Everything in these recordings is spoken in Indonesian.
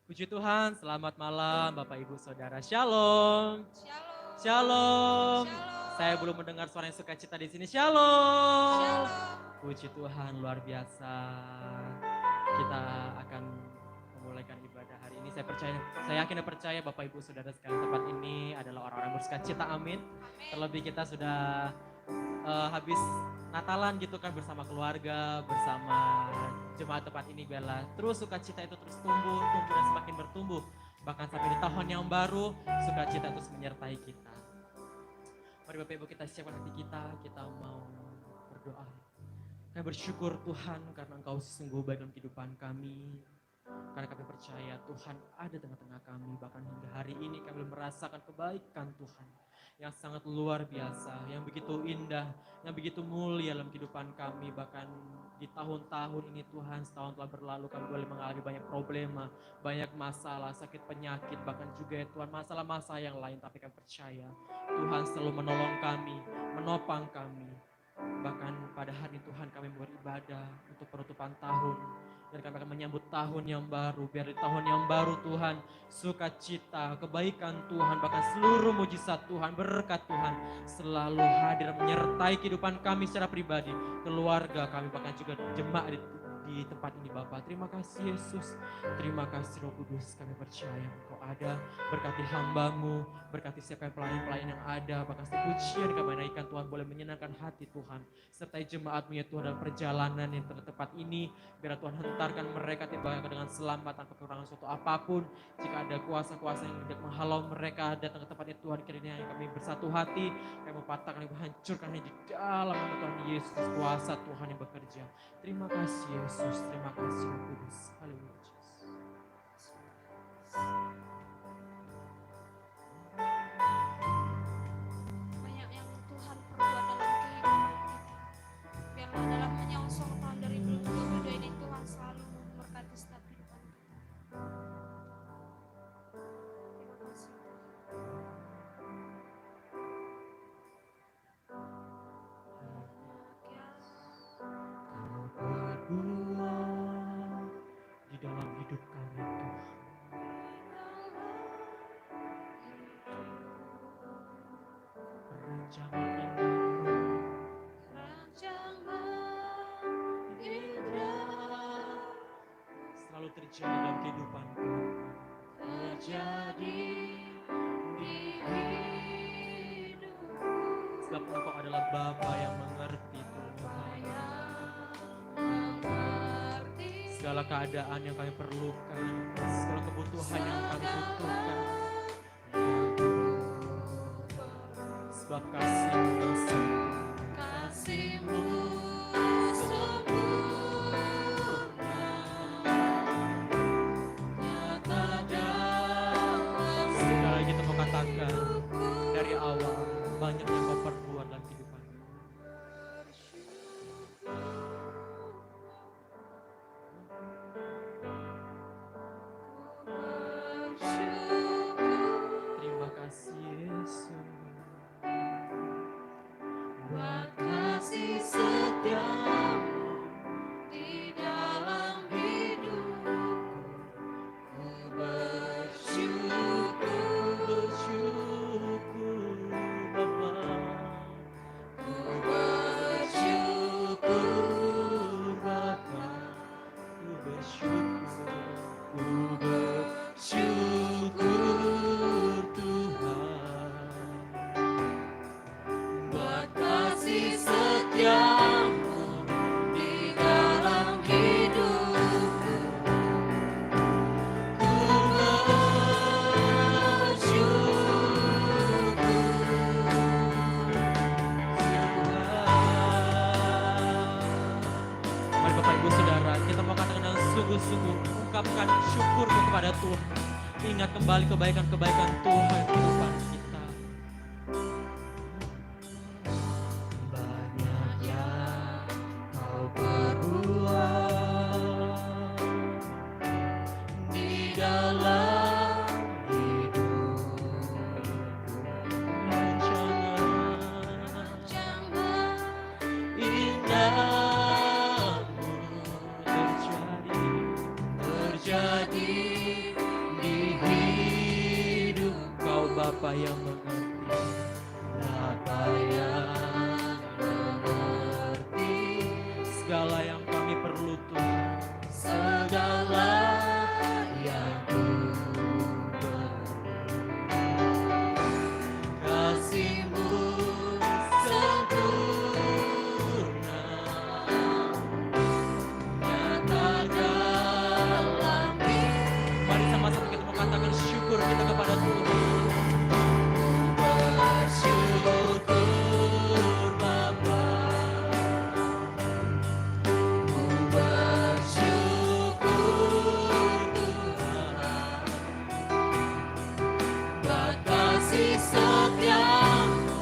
Puji Tuhan, selamat malam Bapak Ibu Saudara. Shalom. Shalom. Shalom. Shalom. Saya belum mendengar suara yang sukacita di sini. Shalom. Shalom. Puji Tuhan, luar biasa. Kita akan memulaikan ibadah hari ini. Saya yakin dan percaya Bapak Ibu Saudara sekalian, tempat ini adalah orang-orang bersukacita. Amin. Terlebih kita sudah habis Natalan gitu kan bersama keluarga, bersama jemaat tempat ini, biarlah terus sukacita itu terus tumbuh dan semakin bertumbuh. Bahkan sampai di tahun yang baru, sukacita terus menyertai kita. Mari Bapak Ibu kita siapkan hati kita mau berdoa. Kami bersyukur Tuhan karena Engkau sungguh baik dalam kehidupan kami. Karena kami percaya Tuhan ada tengah-tengah kami, bahkan hingga hari ini kami merasakan kebaikan Tuhan yang sangat luar biasa, yang begitu indah, yang begitu mulia dalam kehidupan kami. Bahkan di tahun-tahun ini Tuhan, setahun telah berlalu kami boleh mengalami banyak problema, banyak masalah, sakit penyakit, bahkan juga ya Tuhan masalah-masalah yang lain. Tapi kami percaya Tuhan selalu menolong kami, menopang kami. Bahkan pada hari Tuhan kami beribadah untuk penutupan tahun. Dan kami akan menyambut tahun yang baru. Biar di tahun yang baru Tuhan, sukacita, kebaikan Tuhan, bahkan seluruh mujizat Tuhan, berkat Tuhan selalu hadir menyertai kehidupan kami secara pribadi, keluarga kami, bahkan juga jemaat di tempat ini Bapak. Terima kasih Yesus, terima kasih Roh Kudus, kami percaya Engkau ada. Berkati hamba-Mu, berkati setiap pelayan-pelayan yang ada, bahkan setiap pujian kami naikkan Tuhan boleh menyenangkan hati Tuhan. Sertai jemaat-Mu ya Tuhan dalam perjalanan yang tempat ini, biar Tuhan hentarkan mereka tiba dengan selamat tanpa kekurangan suatu apapun. Jika ada kuasa-kuasa yang hendak menghalau mereka datang ke tempat itu Tuhan, kiranya kami bersatu hati, kami mempatahkan, kami hancurkan di dalam nama Tuhan Yesus, kuasa Tuhan yang bekerja. Terima kasih Yesus, terima kasih Roh Kudus. Haleluya. Banyak yang Tuhan perbuat dalam kehidupan kita. Biarlah dalam menyongsong tahun 2022 ini Tuhan selalu memberkati setiap kehidupan kita. Terima kasih Tuhan. Berbuat di dalam hidup kami Tuhan. Rancangan indah selalu terjadi dalam kehidupan kami. Terjadi di hidup. Sebab Engkau adalah Bapa yang mengerti Tuhan. Segala keadaan yang kami perlukan, segala kebutuhan yang kami butuhkan. Sebab kasih-Mu segala yang kita mau katakan dari awal, banyak yang Kau perbuat dalam kehidupan kami. Terima kasih Yesus. Buat kasih setiamu di dalam hidupku, ku bersyukur Bapa, ku bersyukur Bapa, ku bersyukur Tuhan. Buat kasih setiamu di dalam hidupku, ku bersyukur. Mari Bapak Ibu Saudara, kita mau katakan dengan sungguh-sungguh, ungkapkan syukurmu kepada Tuhan. Ingat kembali kebaikan-kebaikan Tuhan di kehidupan kita. Banyak yang Kau perbuat di dalam hidupku. Rancangan indahmu terjadi Bapa yang mengerti, Bapa yang mengerti segala yang kami perlu Tuhan, segala yang ku kasih-Mu sempurna nyata dalam hidup. Mari sama-sama kita mau katakan syukur kita kepada Tuhan. Bersyukur Bapa, bersyukur Tuhan, buat kasih setia-Mu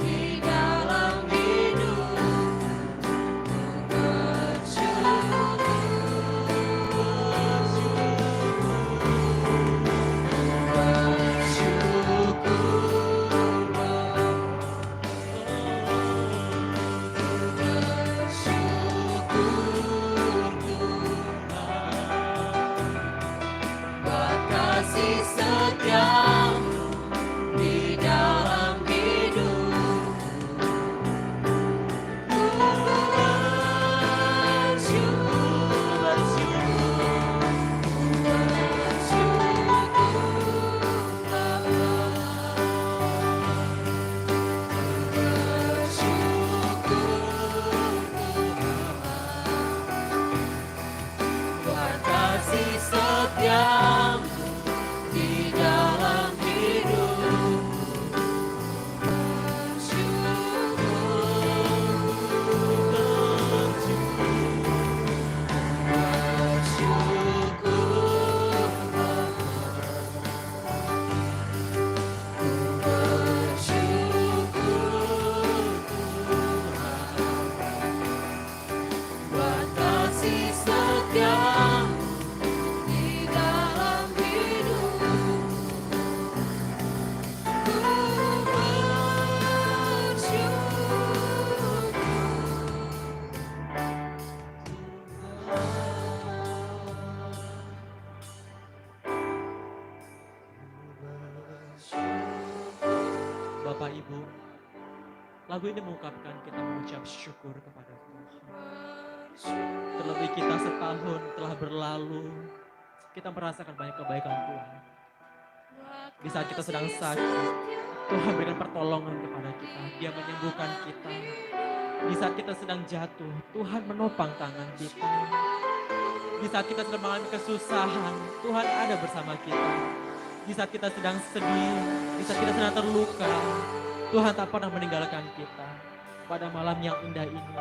di dalam hidup. Bersyukur, kasih setia-Mu di dalam hidup. Kasih setia-Mu di dalam hidup. Buat kasih setia-Mu di dalam hidup. Bapak Ibu, lagu ini mengungkapkan kita mengucap syukur kepada Tuhan. Terlebih kita setahun telah berlalu, kita merasakan banyak kebaikan Tuhan. Di saat kita sedang sakit, Tuhan berikan pertolongan kepada kita. Dia menyembuhkan kita. Di saat kita sedang jatuh, Tuhan menopang tangan kita. Di saat kita sedang mengalami kesusahan, Tuhan ada bersama kita. Di saat kita sedang sedih, di saat kita sedang terluka, Tuhan tak pernah meninggalkan kita. Pada malam yang indah ini,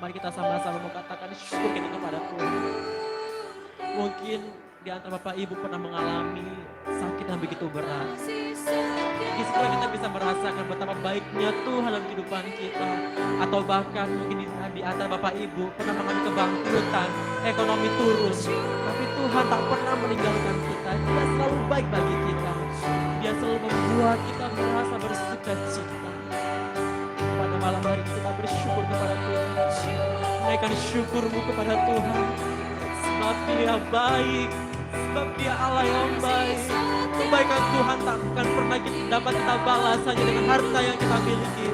mari kita sama-sama mengatakan syukur kita kepada Tuhan. Mungkin di antara Bapak Ibu pernah mengalami sakit yang begitu berat. Di situ kita bisa merasakan betapa baiknya Tuhan dalam kehidupan kita. Atau bahkan mungkin di antara Bapak Ibu pernah mengalami kebangkrutan, ekonomi turun. Tapi Tuhan tak pernah meninggalkan kita. Dia selalu baik bagi kita. Dia selalu membuat kita merasa bersuka cita. Pada malam hari ini kita bersyukur kepada Tuhan. Naikkan syukurmu kepada Tuhan. Sebab Dia baik. Sebab Dia Allah yang baik. Kebaikan Tuhan tak akan pernah dapat kita balas hanya dengan harta yang kita miliki,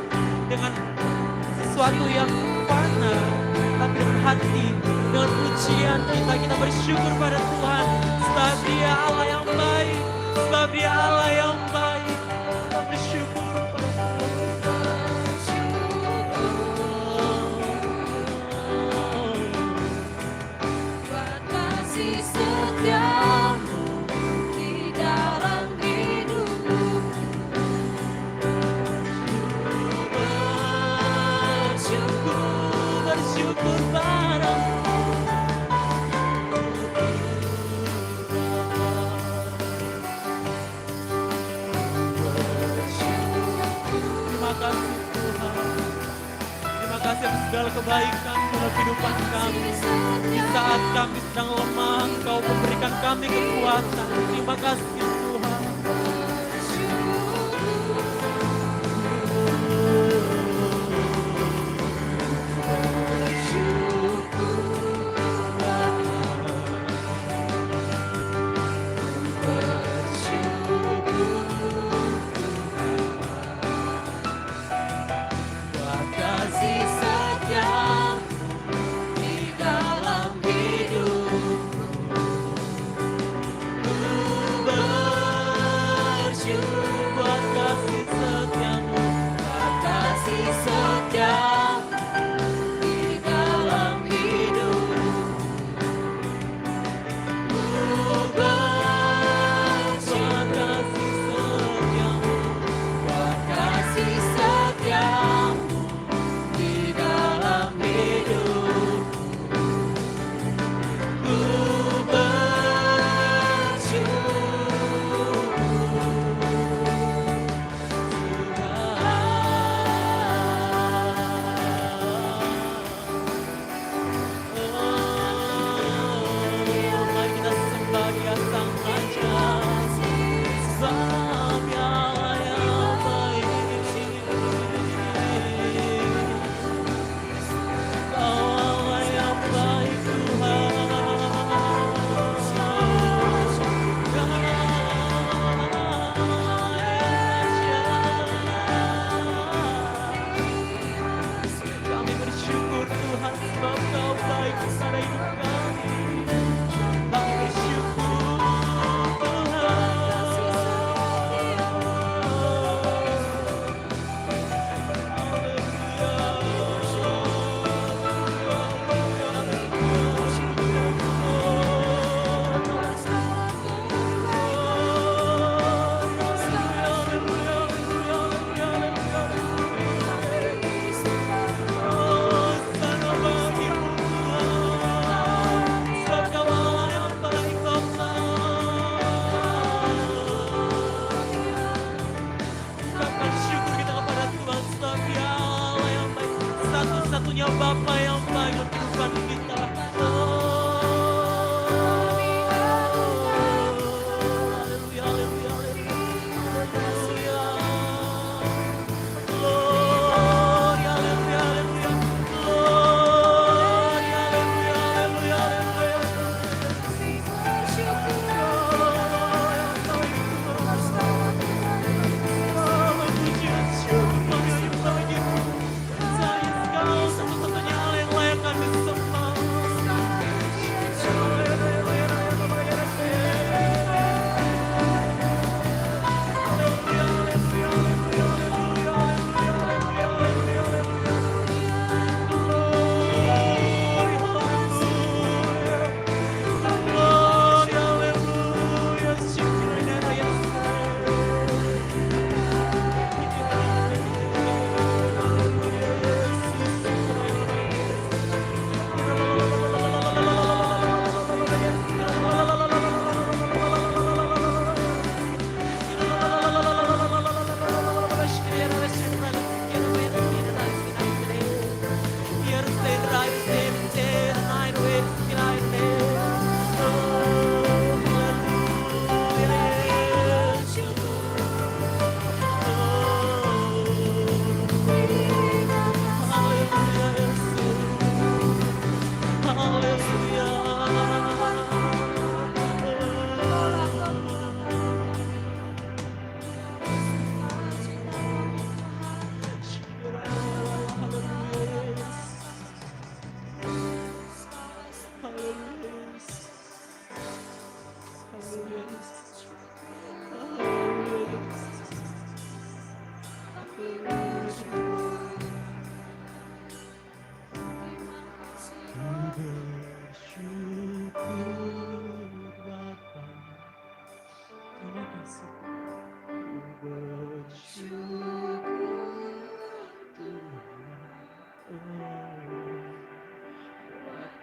dengan sesuatu yang fana, tapi dengan hati, dengan pujian kita bersyukur pada Tuhan. Sebab Dia Allah yang baik. Sebab Dia Allah yang baik. Kita bersyukur pada Tuhan. Kasih setia-Mu di dalam hidup. Bersyukur padamu. Terima kasih Tuhan. Terima kasih atas segala kebaikan dalam kehidupan kami. Di saat kami sedang lemah, Engkau memberikan kami kekuatan. Terima kasih Tuhan.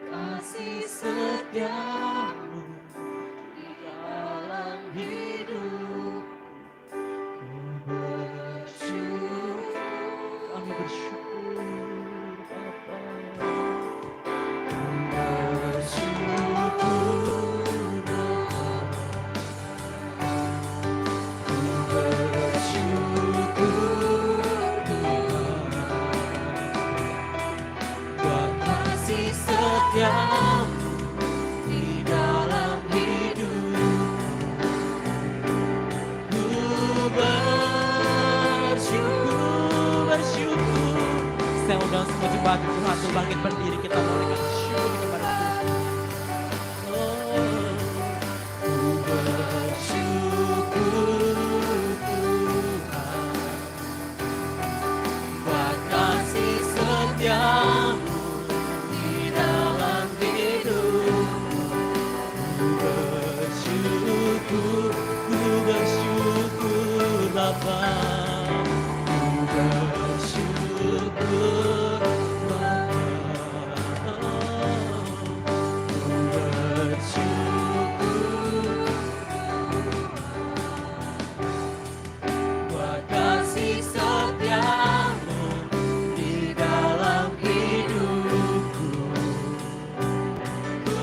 Kasih setiamu di dalam hidup. Kami bersyukur Bapa. Kasih setiamu di dalam hidup. Ku bersyukur. Saya undang semua jemaat Tuhan untuk bangkit berdiri, kita mulaikan syukur kepada Tuhan. Ku bersyukur Tuhan, buat kasih setiamu di dalam hidup. Ku bersyukur Bapa. Ku bersyukur Bapa. Ku bersyukur buat kasih setiamu di dalam hidupku. Ku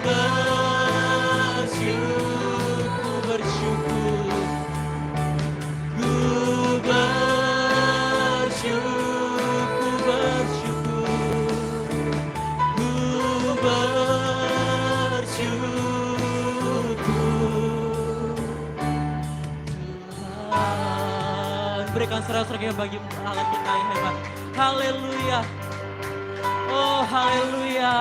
bersyukur, ku bersyukur. Tuhan, berikan serak-seraknya bagi Allah kita yang hebat. Haleluya. Oh haleluya.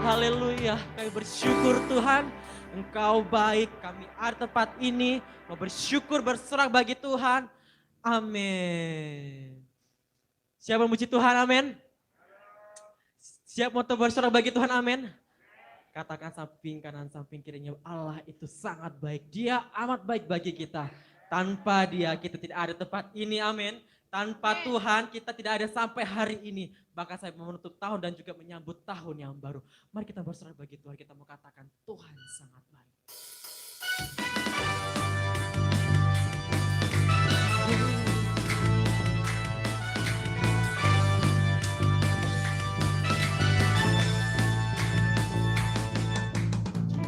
Haleluya. Kami bersyukur Tuhan, Engkau baik. Kami ada tempat ini mau bersyukur bersorak bagi Tuhan. Amin. Siapa memuji Tuhan? Amin. Siap mau bersorak bagi Tuhan? Amin. Katakan samping kanan samping kirinya, Allah itu sangat baik. Dia amat baik bagi kita. Tanpa Dia kita tidak ada tempat ini. Amin. Tanpa Tuhan kita tidak ada sampai hari ini. Bahkan saya menutup tahun dan juga menyambut tahun yang baru. Mari kita bersorak bagi Tuhan. Kita mau katakan Tuhan sangat baik.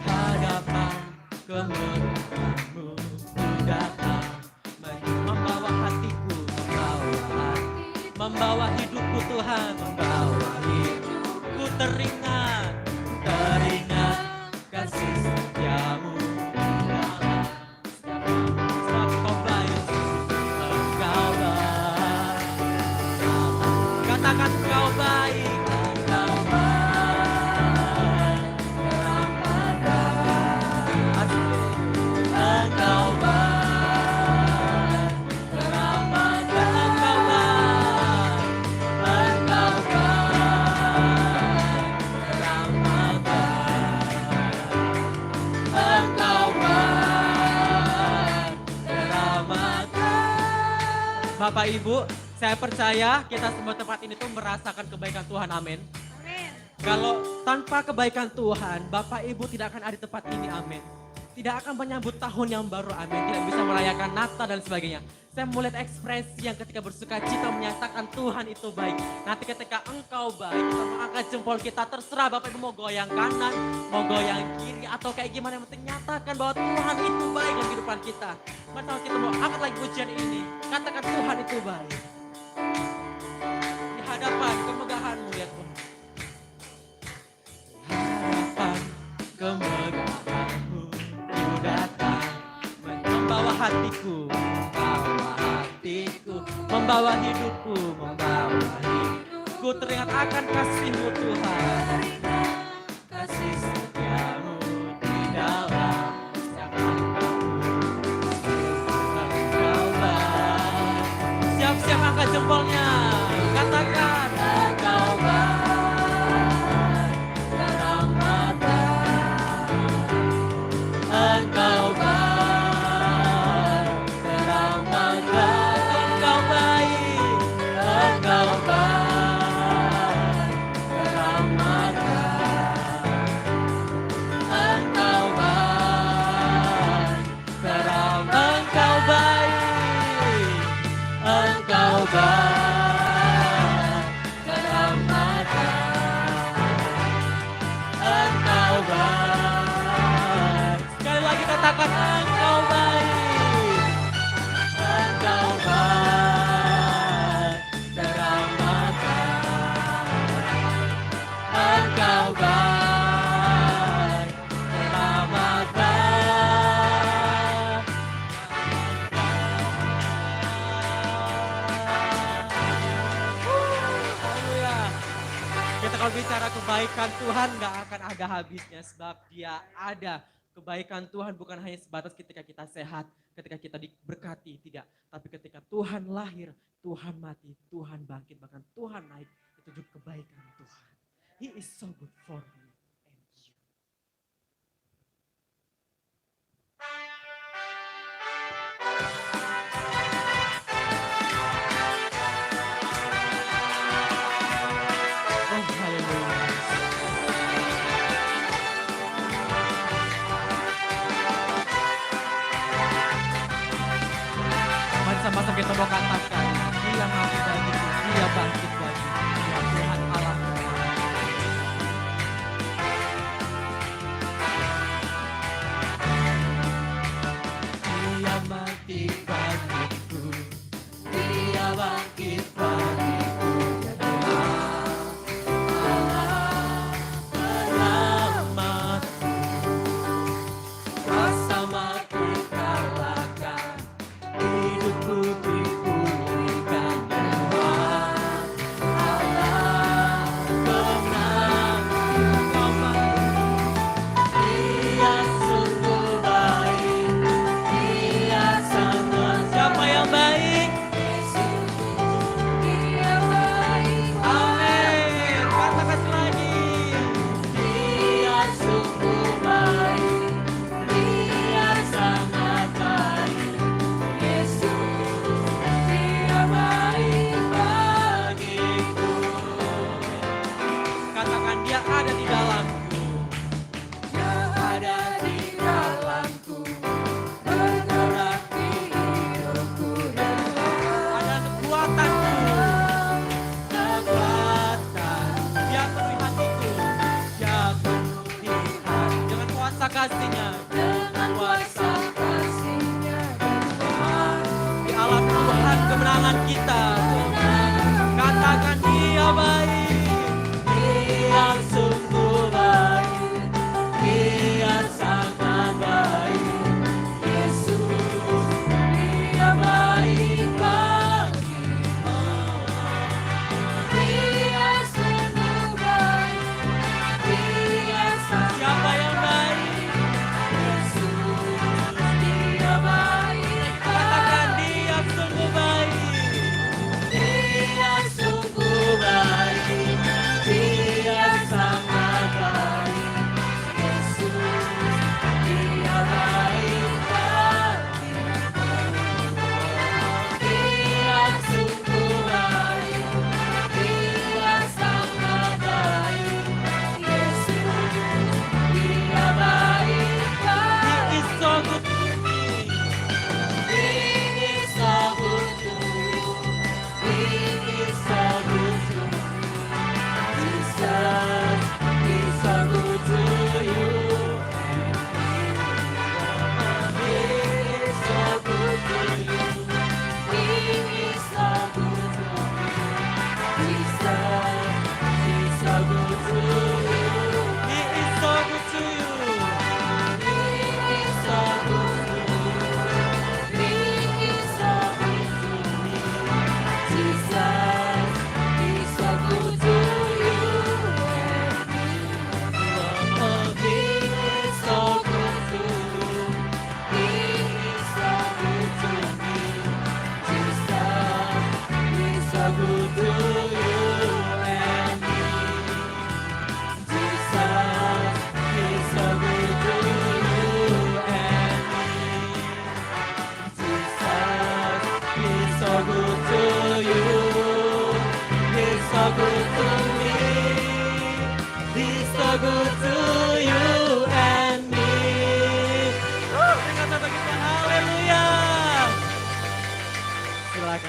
Hadapan kemuliaan-Mu ku datang, membawa hatiku, membawa hidupku Tuhan, membawa hidupku teringat kasih setiamu. Katakan Engkau baik. Bapak Ibu, saya percaya kita semua tempat ini tuh merasakan kebaikan Tuhan, amin. Amin. Kalau tanpa kebaikan Tuhan, Bapak Ibu tidak akan ada di tempat ini, amin. Tidak akan menyambut tahun yang baru, amin. Tidak bisa merayakan Natal dan sebagainya. Saya melihat ekspresi yang ketika bersuka cita menyatakan Tuhan itu baik. Nanti ketika Engkau baik, kita mau angkat jempol kita, terserah Bapak Ibu mau goyang kanan, mau goyang kiri, atau kayak gimana. Yang penting nyatakan bahwa Tuhan itu baik dalam kehidupan kita. Mari kita mau angkat lagi pujian ini. Katakan Tuhan itu baik. Di hadapan kemegahan-Mu ya Tuhan. Hadapan kemegahan-Mu ku datang, membawa hatiku, membawa hidupku, ku teringat akan kasih-Mu Tuhan, kasih setiamu di dalam jempolnya. Katakan engkau baik, terang mata. Engkau baik, terang mata. Engkau baik, engkau baik, terang mata. Engkau baik, terang, engkau baik, engkau baik, terang mata. Engkau baik. Sekali lagi katakan engkau baik, engkau baik, terang mata. Engkau baik, terang mata. Haleluya. Kita kalau bicara kebaikan Tuhan gak akan ada habisnya sebab dia ada. Kebaikan Tuhan bukan hanya sebatas ketika kita sehat, ketika kita diberkati, tidak. Tapi ketika Tuhan lahir, Tuhan mati, Tuhan bangkit, bahkan Tuhan naik. Itu juga kebaikan Tuhan. He is so good for me and you. Oh, haleluya. Mari sama-sama kita mau katakan, dia mati bagiku, dia bangkit bagiku, dia Tuhan Allah. Dia mati bagiku, dia bangkit bagiku, dia Tuhan Allah penyelamatku. Kuasa mati kalahkan, hidupku dipulihkan Tuhan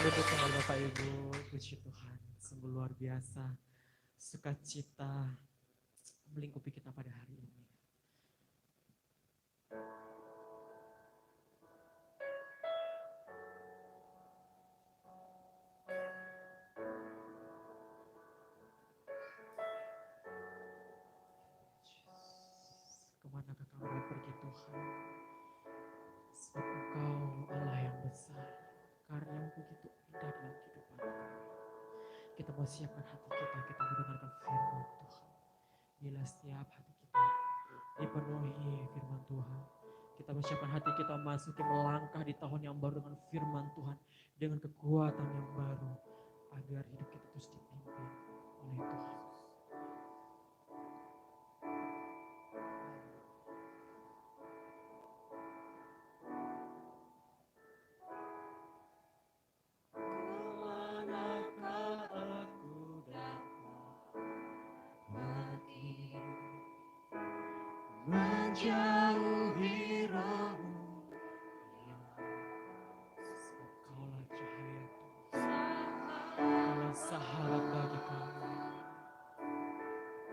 duduk kembali Bapak Ibu, puji Tuhan, sungguh luar biasa sukacita melingkupi kita pada hari ini. Kemanakah kami pergi Tuhan? Sebab Engkau Allah yang besar, karya begitu indah dalam kehidupan kami. Kita mau siapkan hati kita mendengarkan firman Tuhan. Bila setiap hati kita dipenuhi firman Tuhan, kita menyiapkan hati kita memasuki melangkah di tahun yang baru dengan firman Tuhan, dengan kekuatan yang baru, agar hidup kita terus dipimpin oleh Tuhan. Menjauhi rohmu, Sebab Kaulah cahaya Tuhan, Kaulah sahabat bagi kami,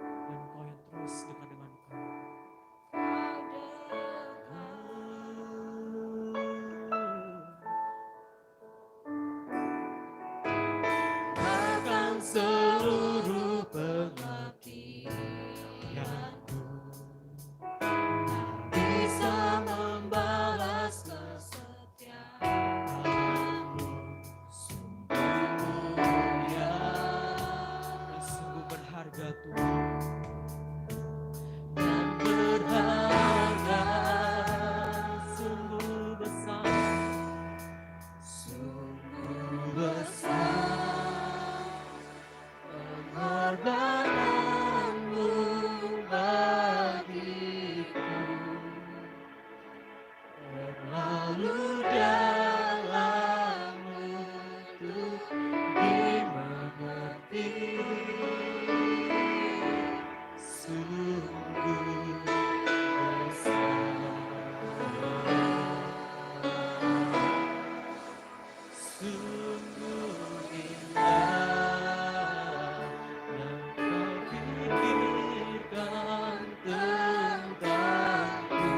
dan Kau yang terus dekat dengan kami. bahkan seluruh pengertianku bisa membalas kesetiaanmu. Sungguh mulia, Kau sungguh berharga Tuhan, dan berharga, sungguh besar, sungguh besar pengorbananmu bagiku. Terlalu dalam untuk dimengerti, sungguh besar, sungguh indah yang kau pikirkan tentangku.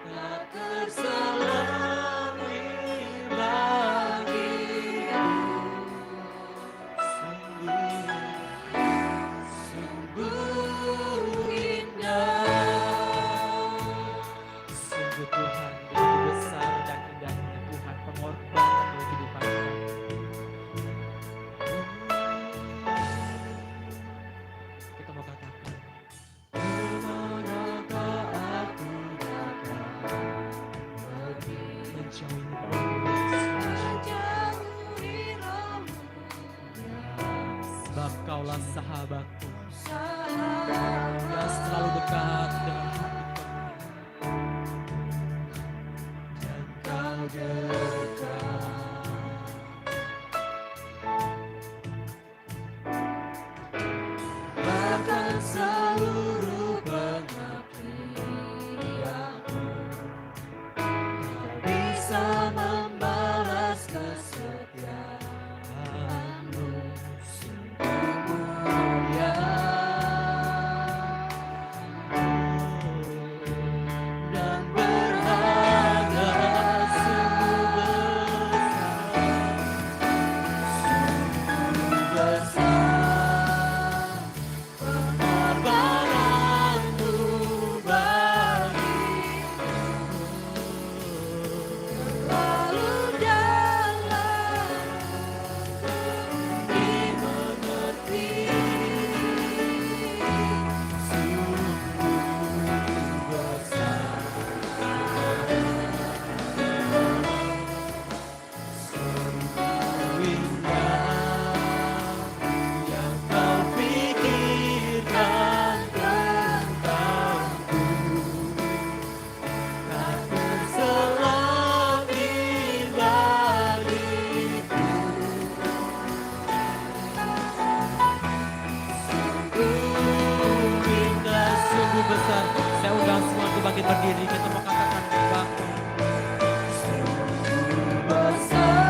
Tak terselami bagiku, sungguh indah. sungguh Tuhan begitu besar dan indahnya Tuhan pengorbanan dalam kehidupan kami. Kita mau katakan, Kemanakah aku dapat pergi, menjauhi rohmu Yesus, menjauhi rohmu sebab Kaulah sahabatku sahabat. yang selalu dekat dengan hati Dan kau dekat, bahkan seluruh pengertianku tak bisa membalas kesetiaanmu. Sungguh mulia dan berharga, sungguh besar pengorbananmu bagiku. Terlalu dalam dimengerti, sungguh besar, sungguh indah yang kau pikirkan tentangku. Tak terselami bagiku, sungguh indah, sungguh besar. Saya undang semua untuk bangkit berdiri, kita mau katakan Bapa. sungguh besar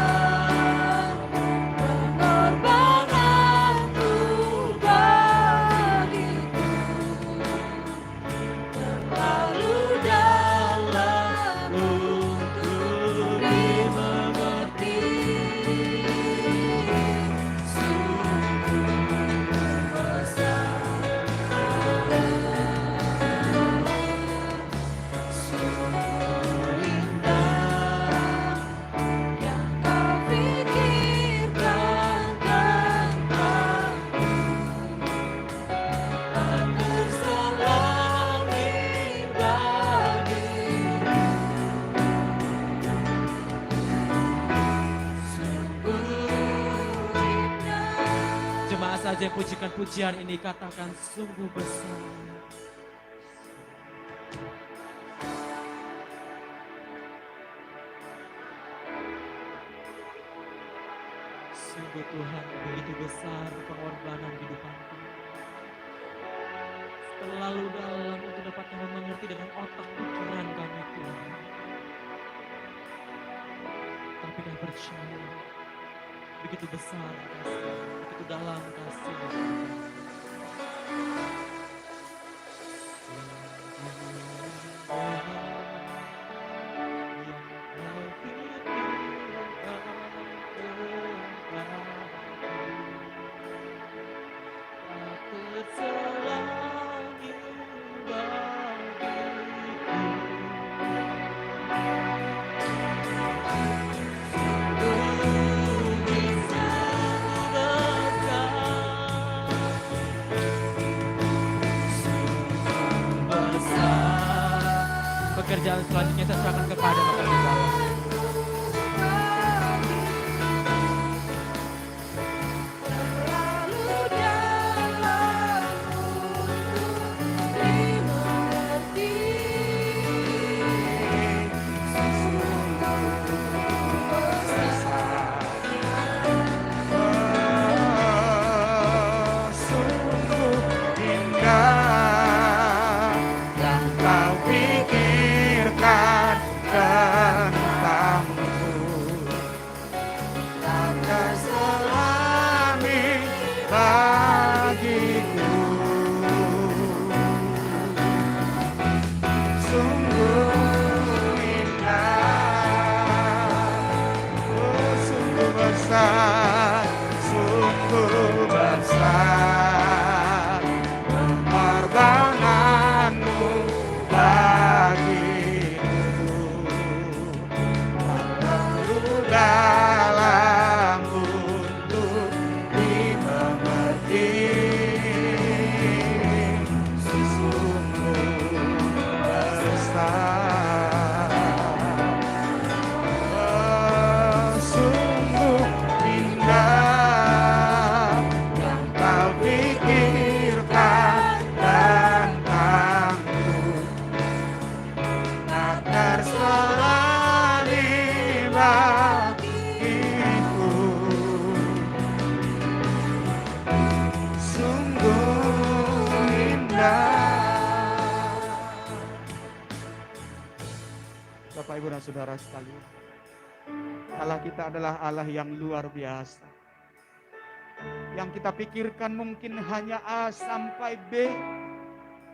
saja yang pujikan pujian ini, katakan sungguh besar. Sungguh Tuhan begitu besar pengorbanan kehidupanku. Terlalu dalam untuk dapat kami mengerti dengan otak pikiran kami Tuhan. Tapi kami percaya begitu besar kasih, begitu dalam kasih. Pekerjaan selanjutnya saya serahkan kepada Bapak Gembala. Bapak, Ibu, dan Saudara sekalian, Allah kita adalah Allah yang luar biasa. Yang kita pikirkan mungkin hanya A sampai B.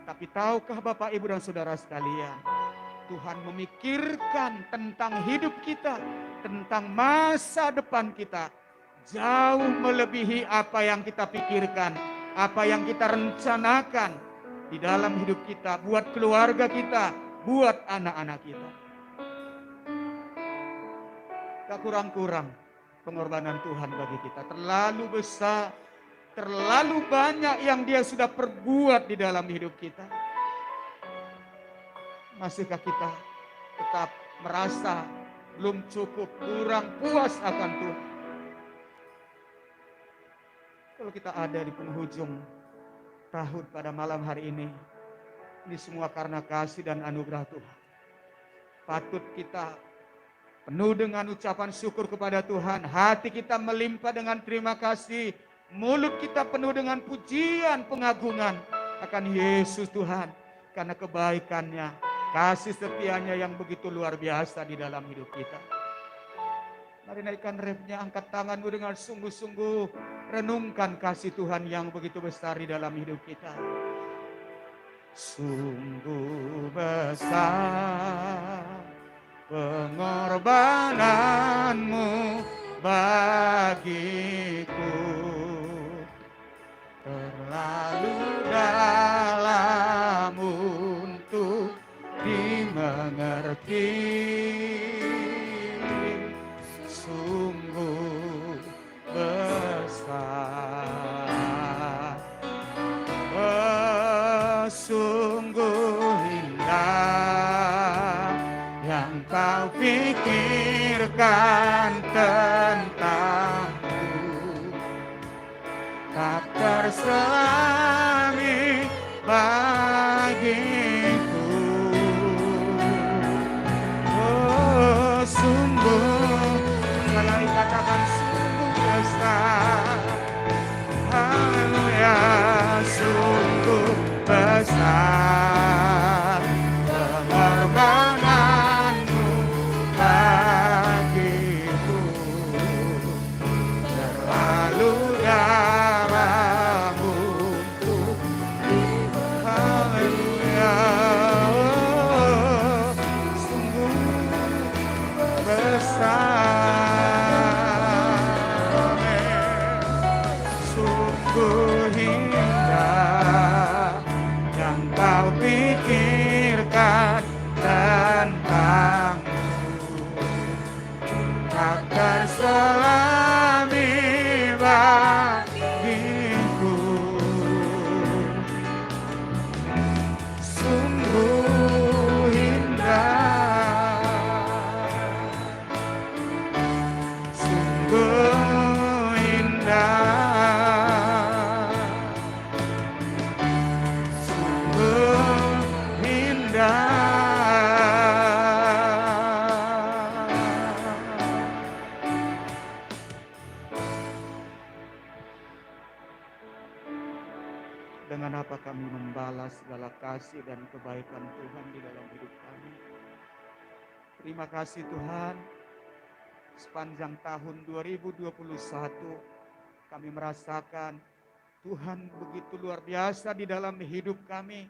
Tapi tahukah Bapak, Ibu, dan Saudara sekalian, Tuhan memikirkan tentang hidup kita, tentang masa depan kita, jauh melebihi apa yang kita pikirkan, apa yang kita rencanakan di dalam hidup kita, buat keluarga kita, buat anak-anak kita. Tak kurang-kurang pengorbanan Tuhan bagi kita. Terlalu besar, terlalu banyak yang Dia sudah perbuat di dalam hidup kita. Masihkah kita tetap merasa belum cukup, kurang puas akan Tuhan? Kalau kita ada di penghujung tahun pada malam hari ini semua karena kasih dan anugerah Tuhan. Patut kita penuh dengan ucapan syukur kepada Tuhan. Hati kita melimpah dengan terima kasih. Mulut kita penuh dengan pujian pengagungan akan Yesus Tuhan. Karena kebaikannya, kasih setianya yang begitu luar biasa di dalam hidup kita. Mari naikkan refnya, angkat tanganmu dengan sungguh-sungguh. Renungkan kasih Tuhan yang begitu besar di dalam hidup kita. Sungguh besar pengorbananmu bagiku, terlalu dalam untuk dimengerti. Sungguh besar, sungguh indah yang kau pikirkan tentangku, tak selami bagiku. Oh sungguh, sekali katakan sungguh besar. Haleluya, sungguh besar pengorbananmu bagiku. Terlalu dalam untuk haleluya, oh, sungguh besar, sungguh indah yang kau pikirkan tentangku, tak terselami bagiku. Sungguh indah, sungguh indah, sungguh indah. Dengan apa kami membalas segala kasih dan kebaikan Tuhan di dalam hidup kami. Terima kasih Tuhan, sepanjang tahun 2021 kami merasakan Tuhan begitu luar biasa di dalam hidup kami.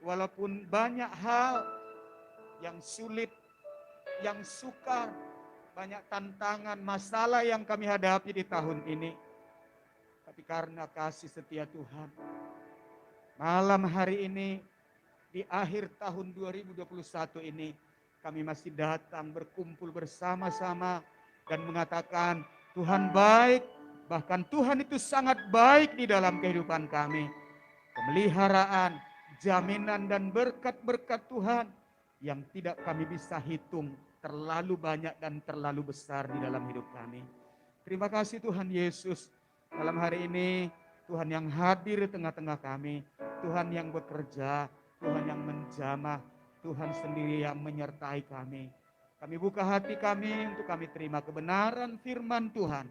Walaupun banyak hal yang sulit, yang sukar, banyak tantangan, masalah yang kami hadapi di tahun ini. Tapi karena kasih setia Tuhan, malam hari ini, di akhir tahun 2021 ini, kami masih datang berkumpul bersama-sama dan mengatakan Tuhan baik, bahkan Tuhan itu sangat baik di dalam kehidupan kami. Pemeliharaan, jaminan dan berkat-berkat Tuhan yang tidak kami bisa hitung, terlalu banyak dan terlalu besar di dalam hidup kami. Terima kasih Tuhan Yesus, malam hari ini Tuhan yang hadir di tengah-tengah kami, Tuhan yang bekerja, Tuhan yang menjamah, Tuhan sendiri yang menyertai kami. Kami buka hati kami untuk kami terima kebenaran firman Tuhan.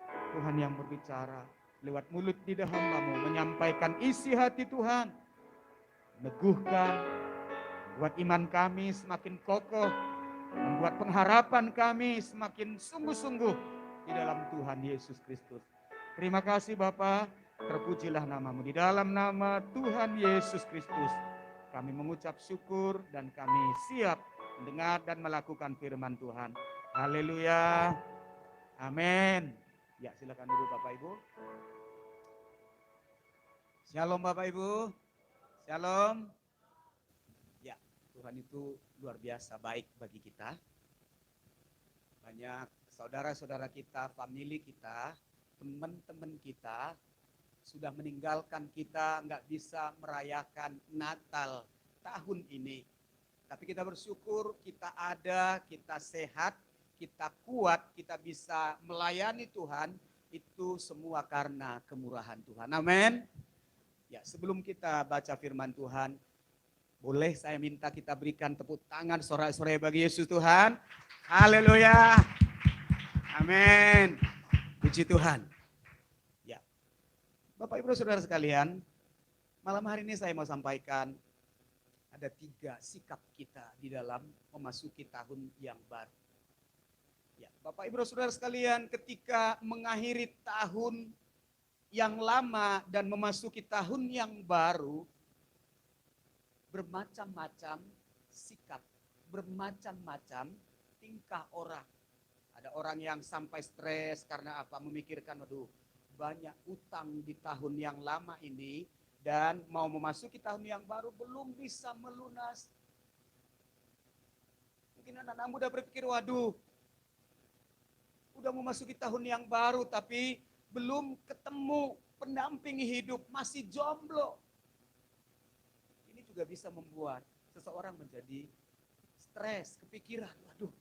Tuhan yang berbicara lewat mulut lidah hamba-Mu, menyampaikan isi hati Tuhan, meneguhkan, membuat iman kami semakin kokoh, membuat pengharapan kami semakin sungguh-sungguh di dalam Tuhan Yesus Kristus. Terima kasih Bapa, terpujilah nama-Mu. Di dalam nama Tuhan Yesus Kristus kami mengucap syukur dan kami siap mendengar dan melakukan firman Tuhan. Haleluya. Amin. Ya, silakan dulu Bapak Ibu. Shalom Bapak Ibu. Shalom. Ya, Tuhan itu luar biasa baik bagi kita. Banyak saudara-saudara kita, famili kita, teman-teman kita sudah meninggalkan kita, nggak bisa merayakan Natal tahun ini. Tapi kita bersyukur kita ada, kita sehat, kita kuat, kita bisa melayani Tuhan. Itu semua karena kemurahan Tuhan. Amin. Ya, sebelum kita baca firman Tuhan, boleh saya minta kita berikan tepuk tangan sorak-sorai bagi Yesus Tuhan. Haleluya. Amin. Puji Tuhan. Ya, Bapak Ibu Saudara sekalian, malam hari ini saya mau sampaikan ada 3 sikap kita di dalam memasuki tahun yang baru. Ya, Bapak Ibu Saudara sekalian, ketika mengakhiri tahun yang lama dan memasuki tahun yang baru, bermacam-macam sikap, bermacam-macam tingkah orang. Ada orang yang sampai stres karena apa? Memikirkan, waduh, banyak utang di tahun yang lama ini dan mau memasuki tahun yang baru belum bisa melunas. Mungkin anak-anak muda berpikir, waduh, udah memasuki tahun yang baru tapi belum ketemu pendamping hidup, masih jomblo. Ini juga bisa membuat seseorang menjadi stres, kepikiran, waduh,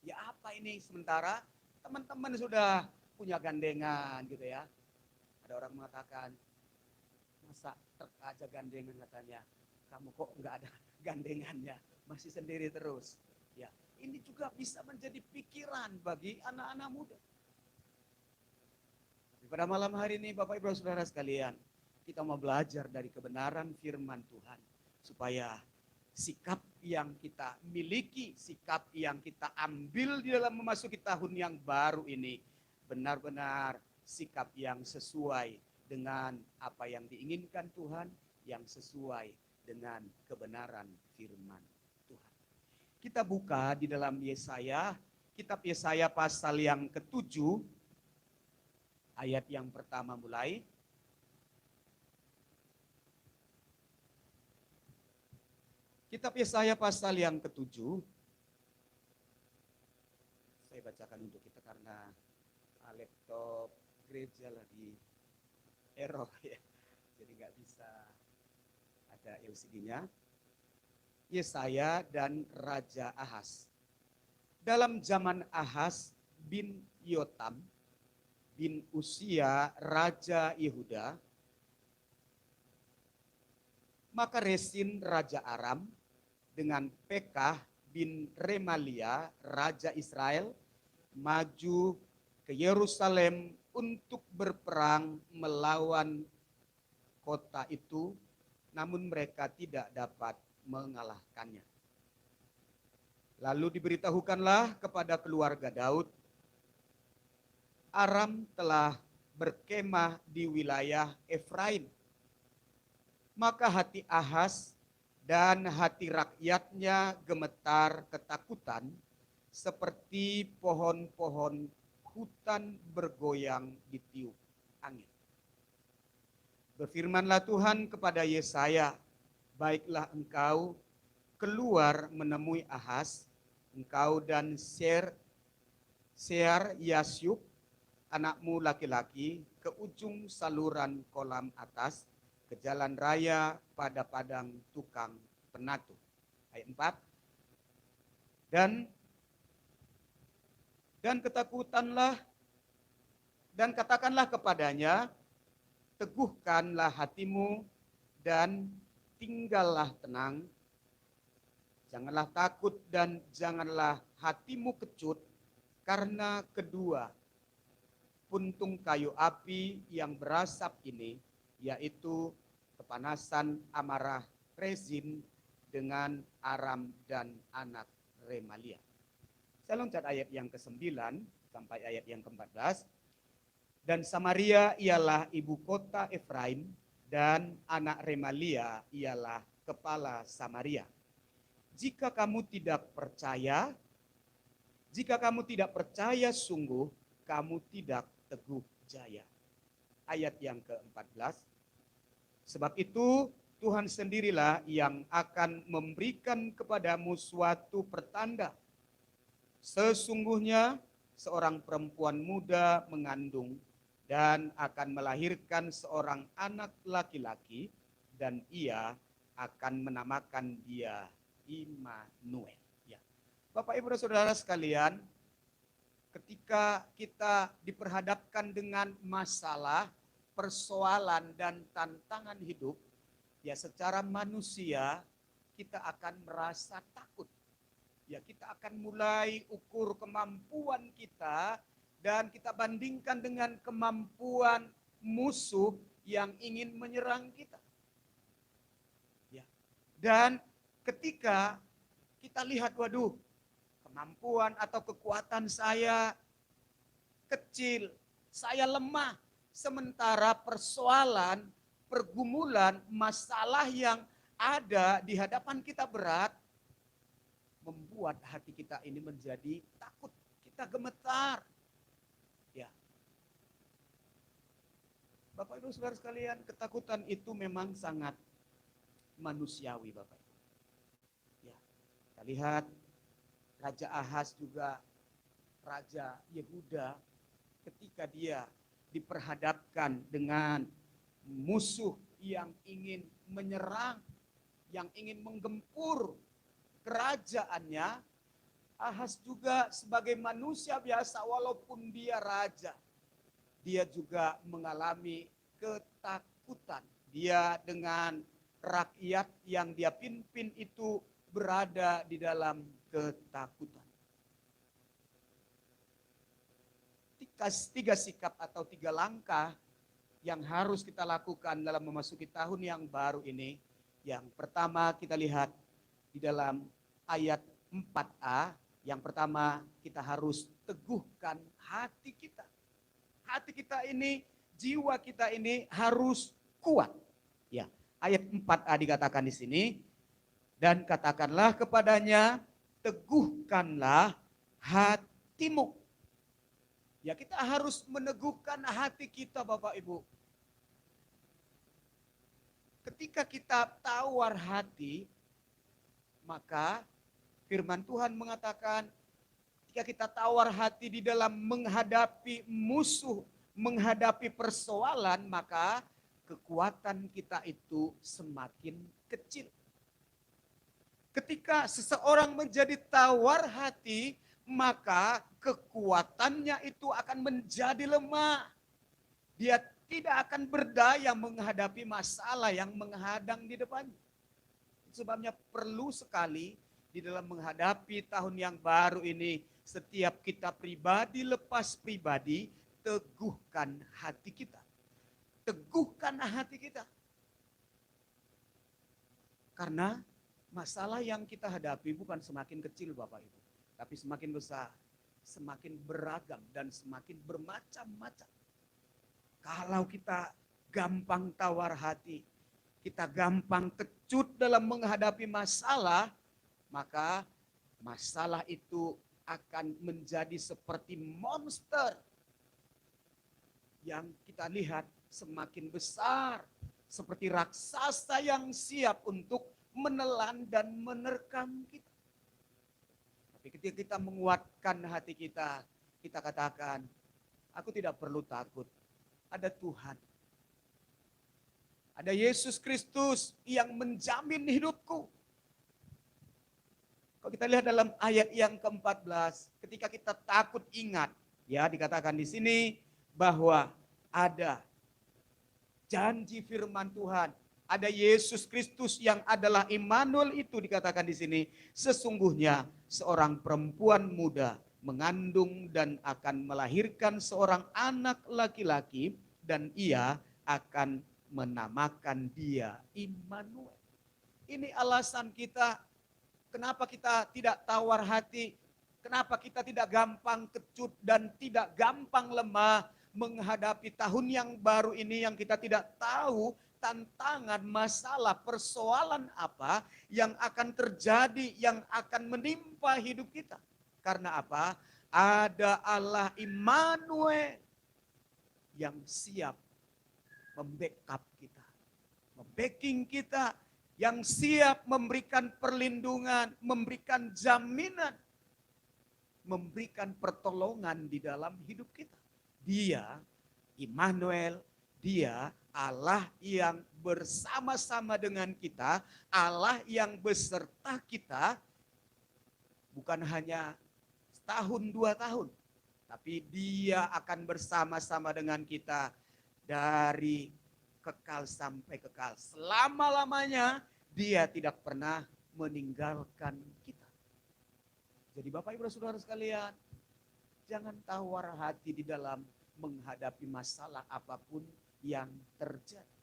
ya apa ini, sementara teman-teman sudah punya gandengan gitu ya. Ada orang mengatakan, Masa truk aja gandengan katanya. Kamu kok nggak ada gandengannya, masih sendiri terus. Ya, ini juga bisa menjadi pikiran bagi anak-anak muda. Pada malam hari ini Bapak Ibu Saudara sekalian, kita mau belajar dari kebenaran firman Tuhan. Supaya sikap yang kita miliki, sikap yang kita ambil di dalam memasuki tahun yang baru ini, benar-benar sikap yang sesuai dengan apa yang diinginkan Tuhan, yang sesuai dengan kebenaran firman Tuhan. Kita buka di dalam Yesaya, kitab Yesaya pasal yang ke-7, ayat yang pertama mulai. Kitab Yesaya pasal yang ke-7. Saya bacakan untuk kita karena laptop gereja lagi error ya. Jadi nggak bisa ada LCD-nya. Yesaya dan Raja Ahaz. Dalam zaman Ahaz bin Yotam bin Usia Raja Yehuda, maka Resin Raja Aram dengan Pekah bin Remalia Raja Israel maju ke Yerusalem untuk berperang melawan kota itu, namun mereka tidak dapat mengalahkannya. Lalu diberitahukanlah kepada keluarga Daud, Aram telah berkemah di wilayah Efraim. Maka hati Ahaz dan hati rakyatnya gemetar ketakutan, seperti pohon-pohon hutan bergoyang ditiup angin. Berfirmanlah Tuhan kepada Yesaya, baiklah engkau keluar menemui Ahaz, engkau dan Sear Yasyub, anakmu laki-laki, ke ujung saluran kolam atas, ke jalan raya pada padang tukang penatu. Ayat 4. Dan ketakutanlah dan katakanlah kepadanya, teguhkanlah hatimu dan tinggallah tenang. Janganlah takut dan janganlah hatimu kecut, karena kedua puntung kayu api yang berasap ini, yaitu kepanasan amarah Rezin dengan Aram dan anak Remalia. Saya loncat ayat yang ke-9 sampai ayat yang ke-14. Dan Samaria ialah ibu kota Efraim, dan anak Remalia ialah kepala Samaria. Jika kamu tidak percaya sungguh, kamu tidak teguh jaya. Ayat yang ke-14. Sebab itu Tuhan sendirilah yang akan memberikan kepadamu suatu pertanda. Sesungguhnya seorang perempuan muda mengandung dan akan melahirkan seorang anak laki-laki, dan ia akan menamakan dia Immanuel. Ya. Bapak Ibu dan Saudara sekalian, ketika kita diperhadapkan dengan masalah, persoalan dan tantangan hidup, ya secara manusia kita akan merasa takut. Ya, kita akan mulai ukur kemampuan kita dan kita bandingkan dengan kemampuan musuh yang ingin menyerang kita. Ya. Dan ketika kita lihat, waduh, kemampuan atau kekuatan saya kecil, saya lemah, sementara persoalan, pergumulan, masalah yang ada di hadapan kita berat, membuat hati kita ini menjadi takut, kita gemetar. Ya. Bapak Ibu Saudara sekalian, ketakutan itu memang sangat manusiawi, Bapak Ibu. Ya. Kita lihat Raja Ahaz juga Raja Yehuda, ketika dia diperhadapkan dengan musuh yang ingin menyerang, yang ingin menggempur kerajaannya, Ahaz juga sebagai manusia biasa, walaupun dia raja, dia juga mengalami ketakutan. Dia dengan rakyat yang dia pimpin itu berada di dalam ketakutan. Tiga sikap atau 3 langkah yang harus kita lakukan dalam memasuki tahun yang baru ini. Yang pertama kita lihat di dalam ayat 4a. Yang pertama kita harus teguhkan hati kita. Hati kita ini, jiwa kita ini harus kuat. Ya, ayat 4a dikatakan di sini. Dan katakanlah kepadanya, teguhkanlah hatimu. Ya, kita harus meneguhkan hati kita, Bapak Ibu. Ketika kita tawar hati, maka firman Tuhan mengatakan, ketika kita tawar hati di dalam menghadapi musuh, menghadapi persoalan, maka kekuatan kita itu semakin kecil. Ketika seseorang menjadi tawar hati, maka kekuatannya itu akan menjadi lemah. Dia tidak akan berdaya menghadapi masalah yang menghadang di depannya. Sebabnya perlu sekali di dalam menghadapi tahun yang baru ini, setiap kita pribadi lepas pribadi, teguhkan hati kita. Teguhkan hati kita. Karena masalah yang kita hadapi bukan semakin kecil, Bapak Ibu, tapi semakin besar, semakin beragam, dan semakin bermacam-macam. Kalau kita gampang tawar hati, kita gampang kecut dalam menghadapi masalah, maka masalah itu akan menjadi seperti monster yang kita lihat semakin besar, seperti raksasa yang siap untuk menelan dan menerkam kita. Tapi ketika kita menguatkan hati kita, kita katakan, aku tidak perlu takut, ada Tuhan. Ada Yesus Kristus yang menjamin hidupku. Kalau kita lihat dalam ayat yang ke-14, ketika kita takut, ingat, ya dikatakan di sini bahwa ada janji firman Tuhan, ada Yesus Kristus yang adalah Immanuel, itu dikatakan di sini, sesungguhnya seorang perempuan muda mengandung dan akan melahirkan seorang anak laki-laki, dan ia akan menamakan dia Immanuel. Ini alasan kita kenapa kita tidak tawar hati, kenapa kita tidak gampang kecut dan tidak gampang lemah menghadapi tahun yang baru ini yang kita tidak tahu tantangan, masalah, persoalan apa yang akan terjadi, yang akan menimpa hidup kita. Karena apa? Ada Allah Immanuel yang siap membackup kita, membacking kita, yang siap memberikan perlindungan, memberikan jaminan, memberikan pertolongan di dalam hidup kita. Dia Immanuel, dia Allah yang bersama-sama dengan kita, Allah yang beserta kita, bukan hanya setahun 2 tahun, tapi dia akan bersama-sama dengan kita dari kekal sampai kekal. Selama-lamanya dia tidak pernah meninggalkan kita. Jadi Bapak Ibu Saudara sekalian, jangan tawar hati di dalam menghadapi masalah apapun yang terjadi.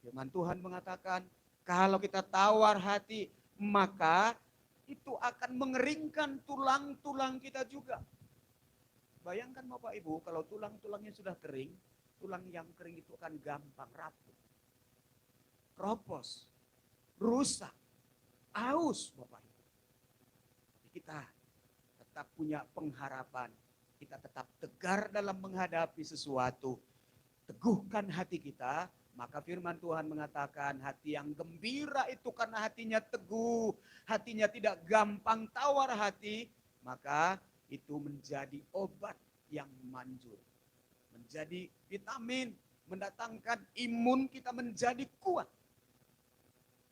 Firman Tuhan mengatakan, kalau kita tawar hati, maka itu akan mengeringkan tulang-tulang kita juga. Bayangkan Bapak Ibu, kalau tulang-tulangnya sudah kering, tulang yang kering itu akan gampang rapuh, kropos, rusak, aus Bapak Ibu. Kita tetap punya pengharapan, kita tetap tegar dalam menghadapi sesuatu. Teguhkan hati kita, maka firman Tuhan mengatakan hati yang gembira itu karena hatinya teguh, hatinya tidak gampang tawar hati, maka itu menjadi obat yang manjur, menjadi vitamin, mendatangkan imun kita menjadi kuat.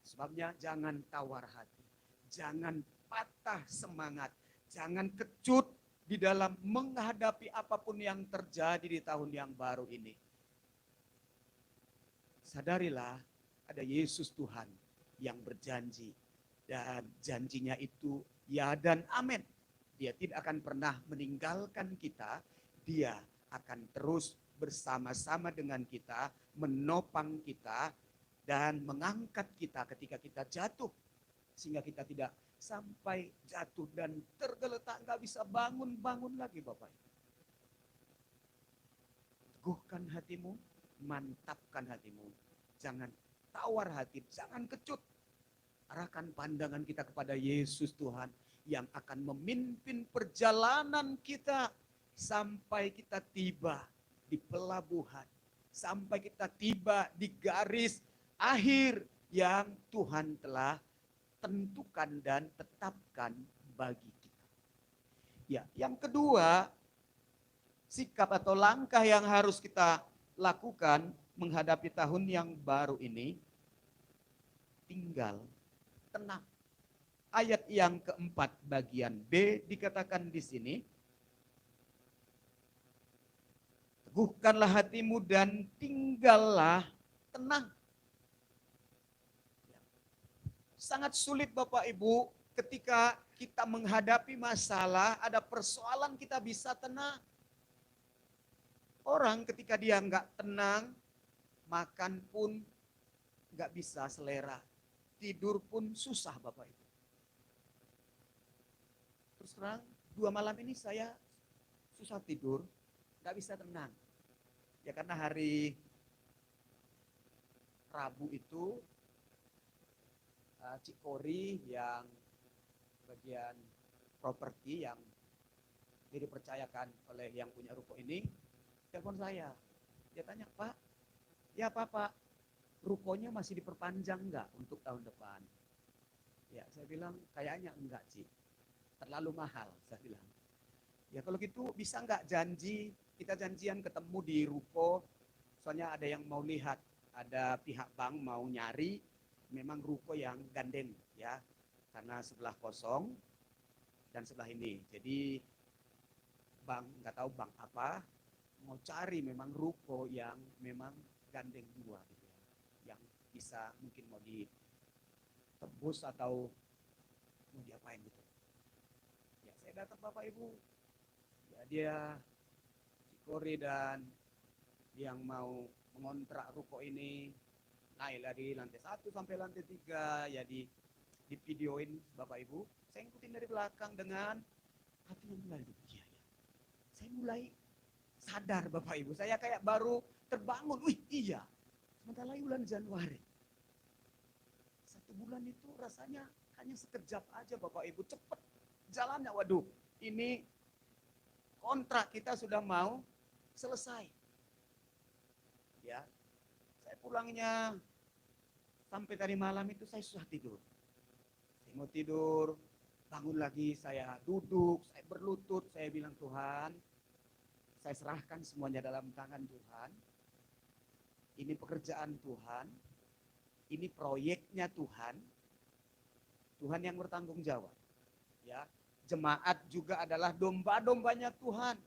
Sebabnya jangan tawar hati, jangan patah semangat, jangan kecut di dalam menghadapi apapun yang terjadi di tahun yang baru ini. sadarilah ada Yesus Tuhan yang berjanji. Dan janjinya itu ya dan amin. Dia tidak akan pernah meninggalkan kita. Dia akan terus bersama-sama dengan kita, menopang kita, dan mengangkat kita ketika kita jatuh. Sehingga kita tidak sampai jatuh dan tergeletak, nggak bisa bangun-bangun lagi Bapak. Teguhkan hatimu, mantapkan hatimu. Jangan tawar hati, jangan kecut. Arahkan pandangan kita kepada Yesus Tuhan yang akan memimpin perjalanan kita sampai kita tiba di pelabuhan, sampai kita tiba di garis akhir yang Tuhan telah tentukan dan tetapkan bagi kita. Ya, yang kedua, sikap atau langkah yang harus kita lakukan menghadapi tahun yang baru ini, tinggal tenang. Ayat yang keempat bagian B dikatakan di sini, teguhkanlah hatimu dan tinggallah tenang. Sangat sulit Bapak Ibu ketika kita menghadapi masalah, ada persoalan kita bisa tenang. Orang ketika dia nggak tenang, makan pun nggak bisa selera. Tidur pun susah Bapak Ibu. Terus terang, 2 malam ini saya susah tidur, nggak bisa tenang. Ya karena hari Rabu itu Cikori yang bagian properti yang dipercayakan oleh yang punya ruko ini, telepon saya. Dia tanya, Pak, ya Pak, rukonya masih diperpanjang enggak untuk tahun depan? Ya, saya bilang kayaknya enggak, Ci. Terlalu mahal, saya bilang. Ya kalau gitu bisa enggak kita janjian ketemu di ruko, soalnya ada yang mau lihat, ada pihak bank mau nyari, memang ruko yang gandeng ya, karena sebelah kosong dan sebelah ini. Jadi bank, nggak tahu bank apa, mau cari memang ruko yang memang gandeng dua gitu ya, yang bisa mungkin mau ditebus atau mau diapain gitu. Ya saya datang Bapak Ibu, ya dia Cikori dan yang mau mengontrak ruko ini naik dari lantai 1 sampai lantai 3, ya di videoin Bapak Ibu. Saya ikutin dari belakang dengan hati yang mulai iya ya. Saya mulai sadar Bapak Ibu, saya kayak baru terbangun. Wih iya, sementara bulan Januari. 1 bulan itu rasanya hanya sekejap aja Bapak Ibu, cepet jalannya. Waduh, ini kontrak kita sudah mau selesai. Ya, saya pulangnya sampai tadi malam itu saya susah tidur. Saya mau tidur, bangun lagi, saya duduk, saya berlutut, saya bilang Tuhan, saya serahkan semuanya dalam tangan Tuhan. Ini pekerjaan Tuhan, ini proyeknya Tuhan. Tuhan yang bertanggung jawab. Ya, jemaat juga adalah domba-dombanya Tuhan.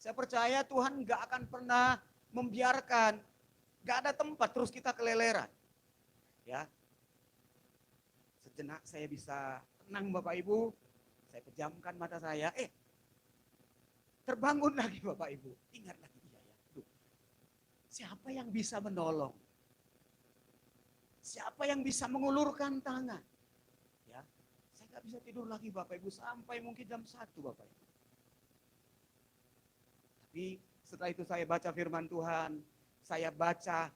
Saya percaya Tuhan nggak akan pernah membiarkan, gak ada tempat terus kita keleleran. Ya, sejenak saya bisa tenang Bapak Ibu, saya pejamkan mata saya, terbangun lagi Bapak Ibu, ingat lagi iya ya. Duh, siapa yang bisa menolong? Siapa yang bisa mengulurkan tangan? Ya, saya gak bisa tidur lagi Bapak Ibu sampai mungkin jam 1 Bapak Ibu. Tapi setelah itu saya baca firman Tuhan, saya baca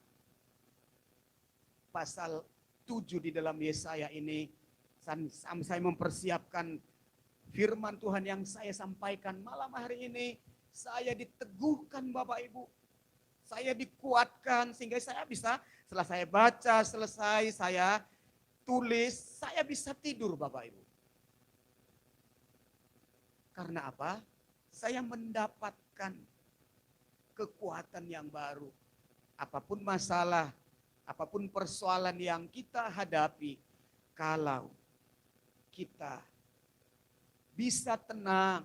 pasal 7 di dalam Yesaya ini, saya mempersiapkan firman Tuhan yang saya sampaikan malam hari ini. Saya diteguhkan Bapak Ibu, saya dikuatkan sehingga saya bisa, setelah saya baca selesai, saya tulis, saya bisa tidur Bapak Ibu. Karena apa? Saya mendapatkan kekuatan yang baru. Apapun masalah, apapun persoalan yang kita hadapi, kalau kita bisa tenang,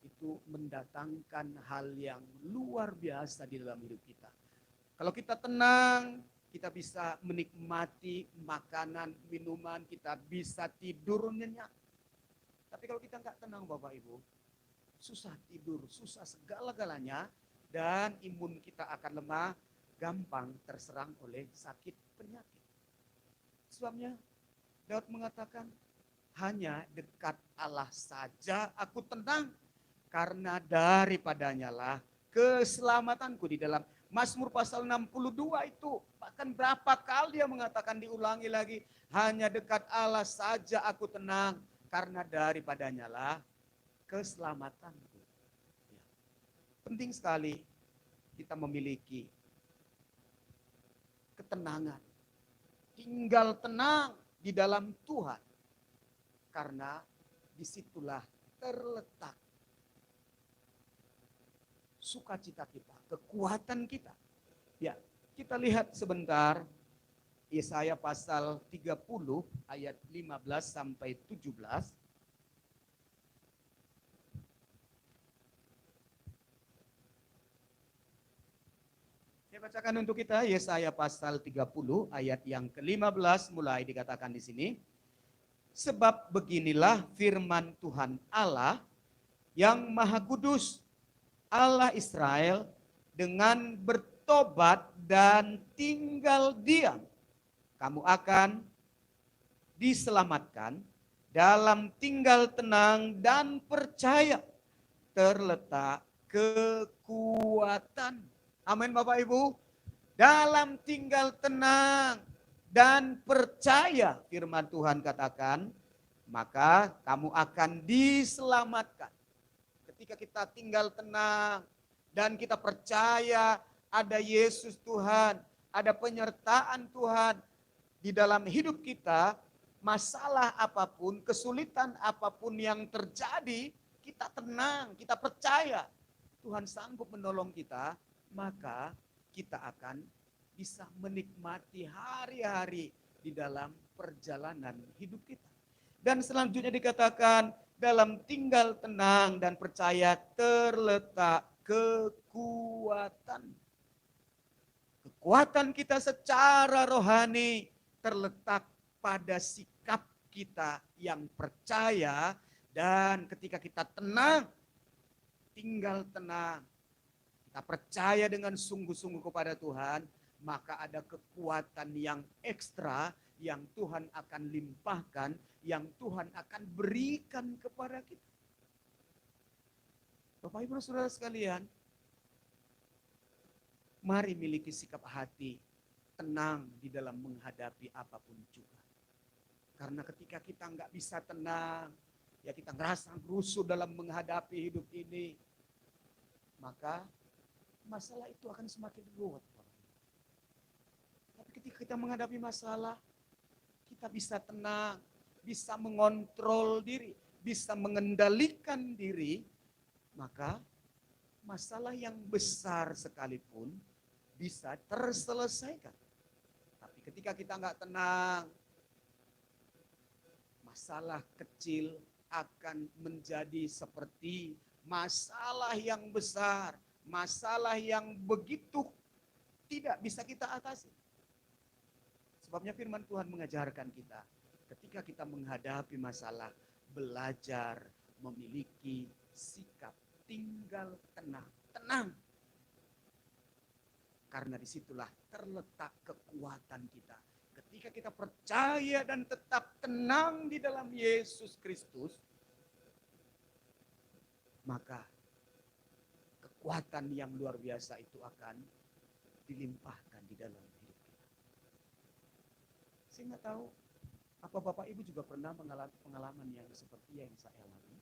itu mendatangkan hal yang luar biasa di dalam hidup kita. Kalau kita tenang, kita bisa menikmati makanan, minuman, kita bisa tidur nyenyak. Tapi kalau kita nggak tenang Bapak Ibu, susah tidur, susah segala-galanya, dan imun kita akan lemah, gampang terserang oleh sakit penyakit. Sebabnya Daud mengatakan, hanya dekat Allah saja aku tenang, karena daripadanya lah keselamatanku. Di dalam Mazmur pasal 62 itu, bahkan berapa kali dia mengatakan, diulangi lagi, hanya dekat Allah saja aku tenang, karena daripadanya lah keselamatanku. Ya. Penting sekali kita memiliki ketenangan, tinggal tenang di dalam Tuhan, karena disitulah terletak sukacita kita, kekuatan kita. Ya, kita lihat sebentar Yesaya pasal 30 ayat 15 sampai 17. Saya bacakan untuk kita Yesaya pasal 30 ayat yang ke-15 mulai dikatakan di sini. Sebab beginilah firman Tuhan Allah yang Maha Kudus, Allah Israel, dengan bertobat dan tinggal diam, kamu akan diselamatkan. Dalam tinggal tenang dan percaya terletak kekuatan. Amin Bapak Ibu. Dalam tinggal tenang dan percaya, firman Tuhan katakan, maka kamu akan diselamatkan. Ketika kita tinggal tenang dan kita percaya ada Yesus Tuhan, ada penyertaan Tuhan di dalam hidup kita, masalah apapun, kesulitan apapun yang terjadi, kita tenang, kita percaya Tuhan sanggup menolong kita, maka kita akan bisa menikmati hari-hari di dalam perjalanan hidup kita. Dan selanjutnya dikatakan, dalam tinggal tenang dan percaya terletak kekuatan. Kekuatan kita secara rohani terletak pada sikap kita yang percaya, dan ketika kita tenang, tinggal tenang, kita percaya dengan sungguh-sungguh kepada Tuhan, maka ada kekuatan yang ekstra yang Tuhan akan limpahkan, yang Tuhan akan berikan kepada kita. Bapak Ibu Saudara sekalian, mari miliki sikap hati tenang di dalam menghadapi apapun juga. Karena ketika kita nggak bisa tenang, ya kita ngerasa rusuh dalam menghadapi hidup ini, maka masalah itu akan semakin ruwet. Tapi ketika kita menghadapi masalah, kita bisa tenang, bisa mengontrol diri, bisa mengendalikan diri, maka masalah yang besar sekalipun bisa terselesaikan. Tapi ketika kita nggak tenang, masalah kecil akan menjadi seperti masalah yang besar, masalah yang begitu tidak bisa kita atasi. Sebabnya firman Tuhan mengajarkan kita, ketika kita menghadapi masalah, belajar memiliki sikap tinggal tenang. Tenang. Karena disitulah terletak kekuatan kita. Ketika kita percaya dan tetap tenang di dalam Yesus Kristus, maka kekuatan yang luar biasa itu akan dilimpahkan di dalam hidup kita. Saya nggak tahu, apa Bapak Ibu juga pernah mengalami pengalaman yang seperti yang saya alami.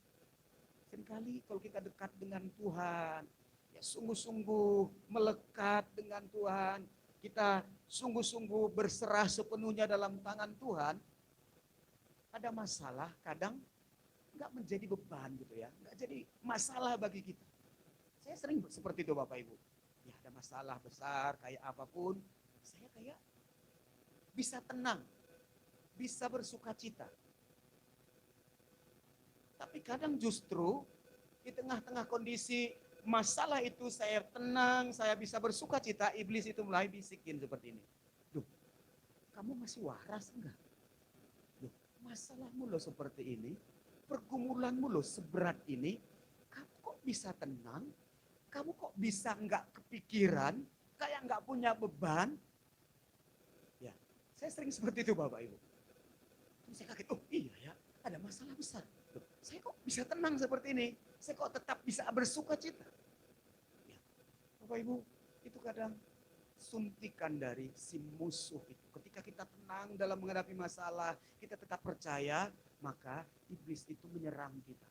Seringkali kalau kita dekat dengan Tuhan, ya sungguh-sungguh melekat dengan Tuhan, kita sungguh-sungguh berserah sepenuhnya dalam tangan Tuhan, ada masalah kadang nggak menjadi beban gitu ya, nggak jadi masalah bagi kita. Saya sering seperti itu Bapak Ibu. Ya ada masalah besar kayak apapun, saya kayak bisa tenang, bisa bersuka cita. Tapi kadang justru di tengah-tengah kondisi masalah itu saya tenang, saya bisa bersuka cita, iblis itu mulai bisikin seperti ini. Duh, kamu masih waras enggak? Duh, masalahmu loh seperti ini, pergumulanmu loh seberat ini, kamu kok bisa tenang? Kamu kok bisa enggak kepikiran, kayak enggak punya beban? Ya, saya sering seperti itu Bapak Ibu. Terus saya kaget, oh iya ya, ada masalah besar. Loh, saya kok bisa tenang seperti ini? Saya kok tetap bisa bersuka cita? Ya, Bapak Ibu, itu kadang suntikan dari si musuh itu. Ketika kita tenang dalam menghadapi masalah, kita tetap percaya, maka iblis itu menyerang kita.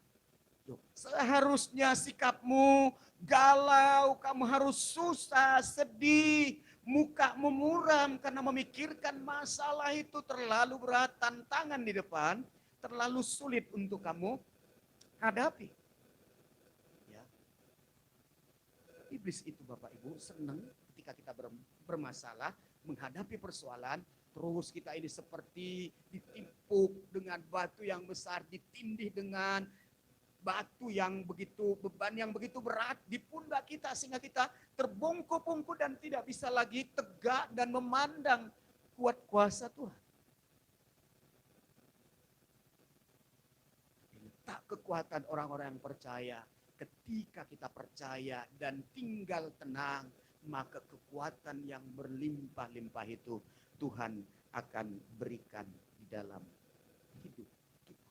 Loh, seharusnya sikapmu galau, kamu harus susah, sedih, muka memuram karena memikirkan masalah itu terlalu berat, tantangan di depan, terlalu sulit untuk kamu hadapi. Ya. Iblis itu Bapak Ibu senang ketika kita bermasalah, menghadapi persoalan, terus kita ini seperti ditimpuk dengan batu yang besar, ditindih dengan batu yang begitu, beban yang begitu berat di pundak kita, sehingga kita terbungkuk-bungkuk dan tidak bisa lagi tegak dan memandang kuat kuasa Tuhan. Tak kekuatan orang-orang yang percaya. Ketika kita percaya dan tinggal tenang, maka kekuatan yang berlimpah-limpah itu Tuhan akan berikan di dalam hidup kita.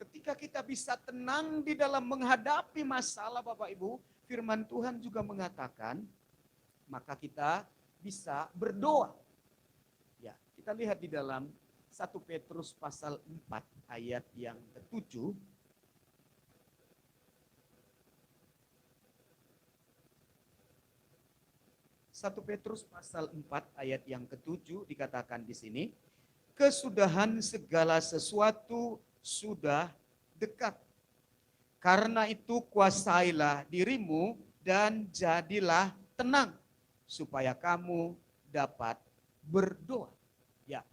Ketika kita bisa tenang di dalam menghadapi masalah Bapak Ibu, firman Tuhan juga mengatakan, maka kita bisa berdoa. Ya, kita lihat di dalam 1 Petrus pasal 4 ayat yang ke-7. 1 Petrus pasal 4 ayat yang ke-7 dikatakan di sini, kesudahan segala sesuatu sudah dekat. Karena itu kuasailah dirimu dan jadilah tenang supaya kamu dapat berdoa. Ya.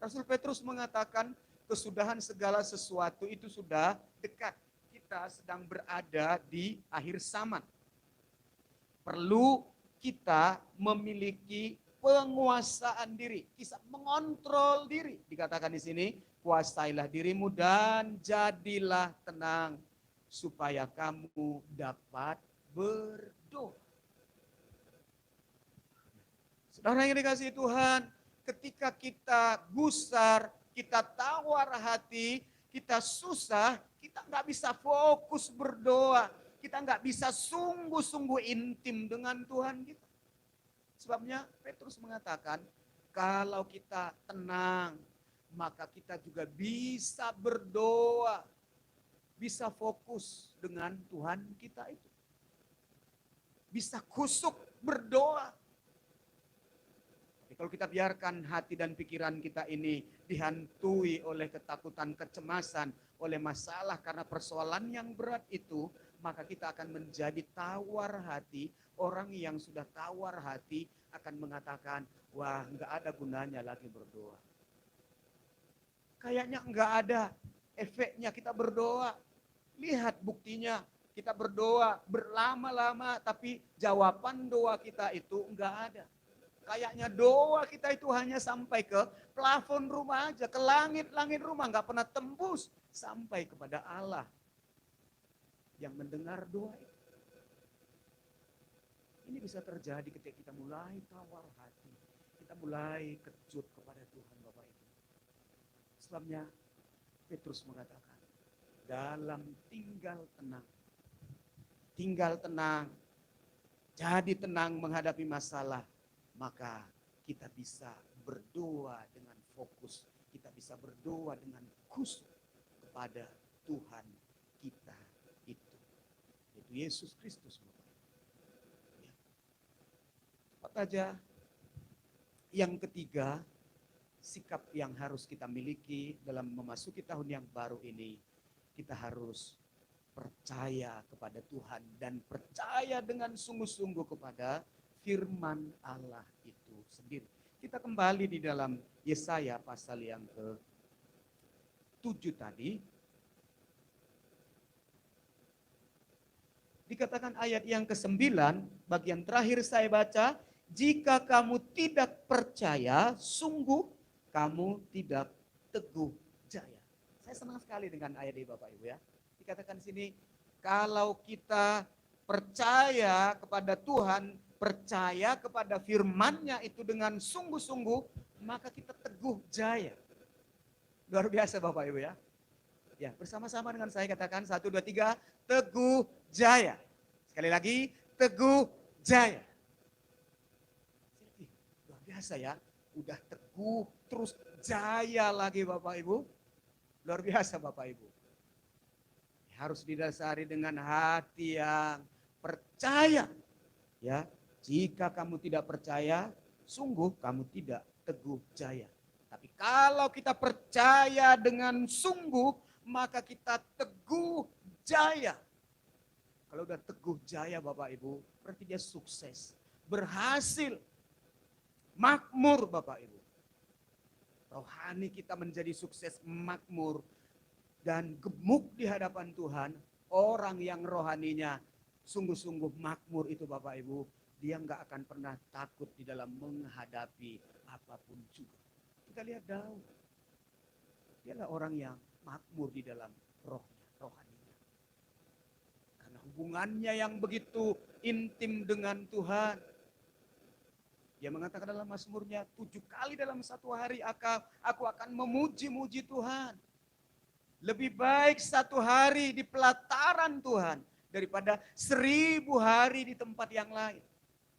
Rasul Petrus mengatakan kesudahan segala sesuatu itu sudah dekat. Kita sedang berada di akhir zaman. Perlu kita memiliki penguasaan diri, bisa mengontrol diri. Dikatakan di sini, kuasailah dirimu dan jadilah tenang supaya kamu dapat berdoa. Saudara yang dikasihi Tuhan, ketika kita gusar, kita tawar hati, kita susah, kita nggak bisa fokus berdoa. Kita nggak bisa sungguh-sungguh intim dengan Tuhan kita. Sebabnya Petrus mengatakan, kalau kita tenang, maka kita juga bisa berdoa. Bisa fokus dengan Tuhan kita itu. Bisa kusuk berdoa. Tapi kalau kita biarkan hati dan pikiran kita ini dihantui oleh ketakutan, kecemasan, oleh masalah karena persoalan yang berat itu, maka kita akan menjadi tawar hati. Orang yang sudah tawar hati akan mengatakan, wah nggak ada gunanya lagi berdoa. Kayaknya nggak ada efeknya kita berdoa. Lihat buktinya, kita berdoa berlama-lama tapi jawaban doa kita itu nggak ada. Kayaknya doa kita itu hanya sampai ke plafon rumah aja, ke langit-langit rumah, nggak pernah tembus sampai kepada Allah yang mendengar doa itu. Ini bisa terjadi ketika kita mulai tawar hati, kita mulai kejut kepada Tuhan Bapak Ibu. Sebabnya Petrus mengatakan, dalam tinggal tenang, jadi tenang menghadapi masalah, maka kita bisa berdoa dengan fokus, kita bisa berdoa dengan khusyuk kepada Tuhan kita itu, yaitu Yesus Kristus. Ya. Cepat saja, yang ketiga, sikap yang harus kita miliki dalam memasuki tahun yang baru ini, kita harus percaya kepada Tuhan dan percaya dengan sungguh-sungguh kepada firman Allah itu sendiri. Kita kembali di dalam Yesaya pasal yang ke-7 tadi. Dikatakan ayat yang ke-9, bagian terakhir saya baca, jika kamu tidak percaya, sungguh kamu tidak teguh jaya. Saya senang sekali dengan ayat ini Bapak Ibu ya. Dikatakan di sini, kalau kita percaya kepada Tuhan, percaya kepada firman-Nya itu dengan sungguh-sungguh, maka kita teguh jaya. Luar biasa Bapak Ibu ya. Ya, bersama-sama dengan saya katakan 1, 2, 3, teguh jaya. Sekali lagi, teguh jaya. Luar biasa ya, udah teguh terus jaya lagi Bapak Ibu. Luar biasa Bapak Ibu. Harus didasari dengan hati yang percaya. Ya, jika kamu tidak percaya, sungguh kamu tidak teguh jaya. Tapi kalau kita percaya dengan sungguh, maka kita teguh jaya. Kalau udah teguh jaya Bapak Ibu, berarti dia sukses, berhasil, makmur Bapak Ibu. Rohani kita menjadi sukses, makmur, dan gemuk di hadapan Tuhan. Orang yang rohaninya sungguh-sungguh makmur itu Bapak Ibu, dia nggak akan pernah takut di dalam menghadapi apapun juga. Kita lihat Daud, dialah orang yang makmur di dalam rohaninya. Karena hubungannya yang begitu intim dengan Tuhan. Dia mengatakan dalam Mazmurnya, 7 kali dalam satu hari aku akan memuji-muji Tuhan. Lebih baik 1 hari di pelataran Tuhan daripada 1000 hari di tempat yang lain.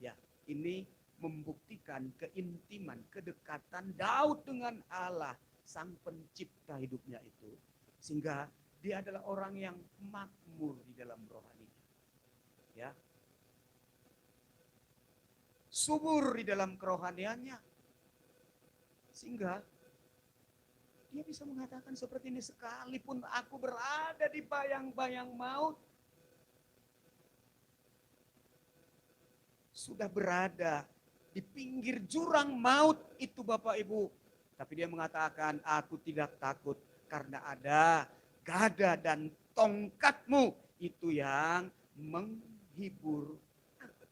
Ya, ini membuktikan keintiman, kedekatan Daud dengan Allah, sang pencipta hidupnya itu. Sehingga dia adalah orang yang makmur di dalam rohaninya. Ya. Subur di dalam kerohaniannya. Sehingga dia bisa mengatakan seperti ini, sekalipun aku berada di bayang-bayang maut, sudah berada di pinggir jurang maut itu Bapak Ibu. Tapi dia mengatakan, aku tidak takut karena ada gada dan tongkatmu itu yang menghibur aku.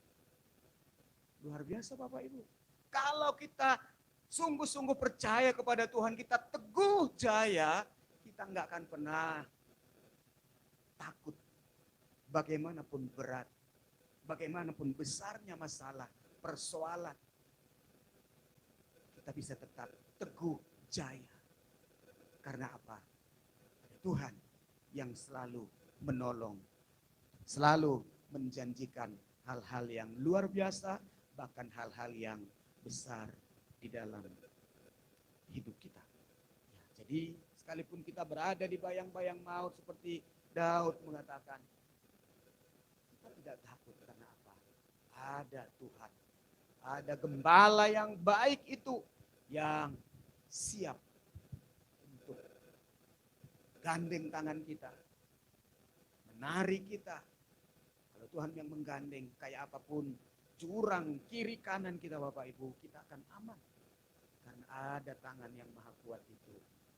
Luar biasa Bapak Ibu. Kalau kita sungguh-sungguh percaya kepada Tuhan, kita teguh jaya, kita nggak akan pernah takut. Bagaimanapun berat, bagaimanapun besarnya masalah, persoalan, kita bisa tetap teguh jaya. Karena apa? Ada Tuhan yang selalu menolong, selalu menjanjikan hal-hal yang luar biasa, bahkan hal-hal yang besar di dalam hidup kita. Ya, jadi sekalipun kita berada di bayang-bayang maut seperti Daud mengatakan, kita tidak takut karena apa? Ada Tuhan, ada gembala yang baik itu yang siap untuk gandeng tangan kita, menarik kita. Kalau Tuhan yang menggandeng, kayak apapun jurang kiri kanan kita Bapak Ibu, kita akan aman. Karena ada tangan yang maha kuat itu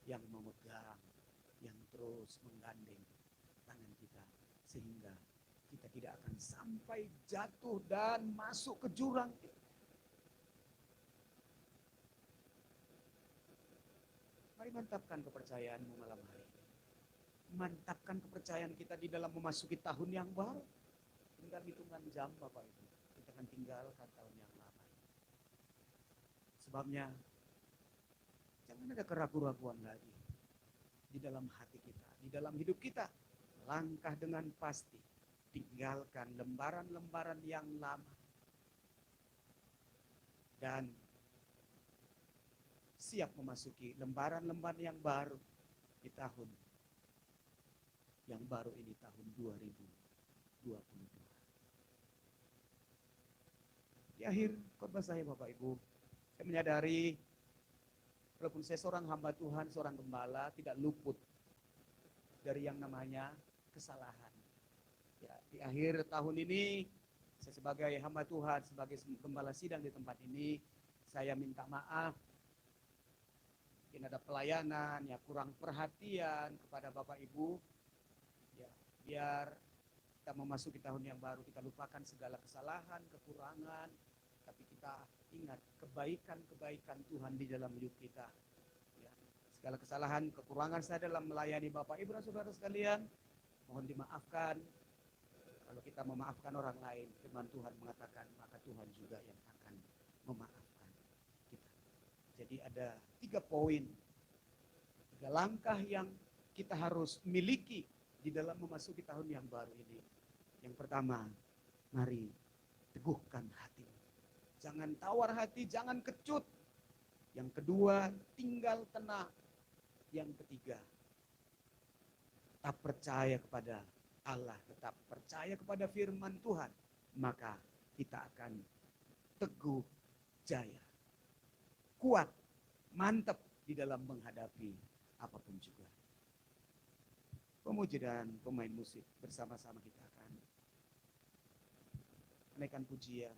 yang memegang, yang terus menggandeng tangan kita. Sehingga kita tidak akan sampai jatuh dan masuk ke jurang itu. Mari mantapkan kepercayaanmu malam hari ini. Mantapkan kepercayaan kita di dalam memasuki tahun yang baru. Tinggal hitungan jam Bapak Ibu. Kita akan tinggalkan tahun yang lama. Sebabnya jangan ada keraguan-raguan lagi di dalam hati kita, di dalam hidup kita. Langkah dengan pasti. Tinggalkan lembaran-lembaran yang lama. Dan siap memasuki lembaran-lembaran yang baru di tahun yang baru ini, tahun 2022. Di akhir khotbah saya Bapak Ibu, saya menyadari walaupun saya seorang hamba Tuhan, seorang gembala, tidak luput dari yang namanya kesalahan. Ya, di akhir tahun ini, saya sebagai hamba Tuhan, sebagai gembala sidang di tempat ini, saya minta maaf. Mungkin ada pelayanan, ya kurang perhatian kepada Bapak Ibu. Ya, biar kita memasuki tahun yang baru, kita lupakan segala kesalahan, kekurangan, tapi kita ingat kebaikan-kebaikan Tuhan di dalam hidup kita. Ya, segala kesalahan, kekurangan saya dalam melayani Bapak Ibu dan Saudara sekalian, mohon dimaafkan. Kalau kita memaafkan orang lain, firman Tuhan mengatakan, maka Tuhan juga yang akan memaafkan kita. Jadi ada 3 poin, 3 langkah yang kita harus miliki di dalam memasuki tahun yang baru ini. Yang pertama, mari teguhkan hati. Jangan tawar hati, jangan kecut. Yang kedua, tinggal tenang. Yang ketiga, tetap percaya kepada Allah, tetap percaya kepada firman Tuhan, maka kita akan teguh jaya. Kuat, mantap di dalam menghadapi apapun juga. Pemuji dan pemain musik bersama-sama kita akan naikkan pujian.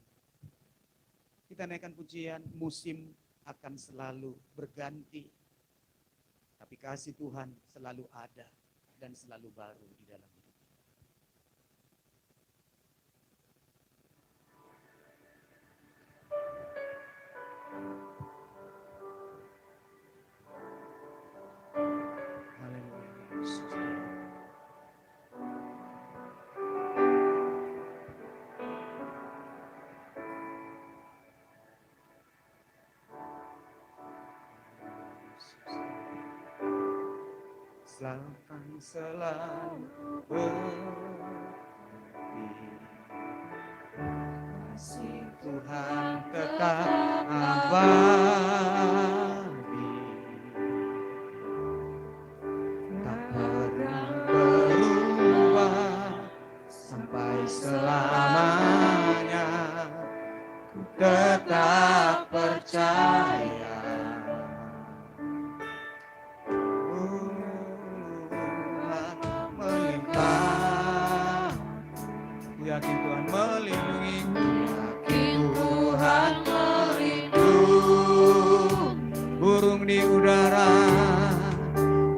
Kita naikkan pujian, musim akan selalu berganti. Tapi kasih Tuhan selalu ada dan selalu baru di dalam hidup. Akan selalu berdiri. Kasih Tuhan tetap abadi, tak pernah berubah sampai selamanya. Ku tetap percaya. Yakin Tuhan melindungi, yakin Tuhan melindungi. Burung di udara,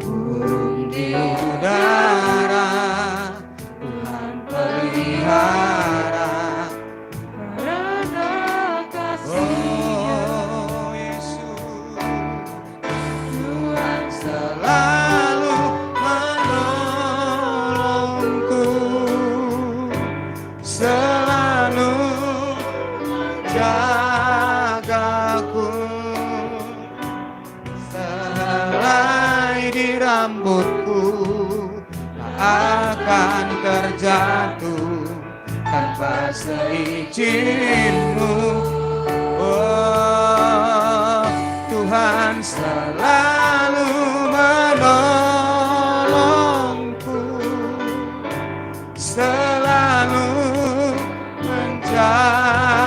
burung di udara, Tuhan pelihara. Karena kasih-Nya, oh Yesus, Tuhan selalu menolongku, selalu jagaku. Sehelai di rambutku tak akan terjatuh tanpa seizin-Mu. Oh, Tuhan selalu menolongku, selalu menjagaku.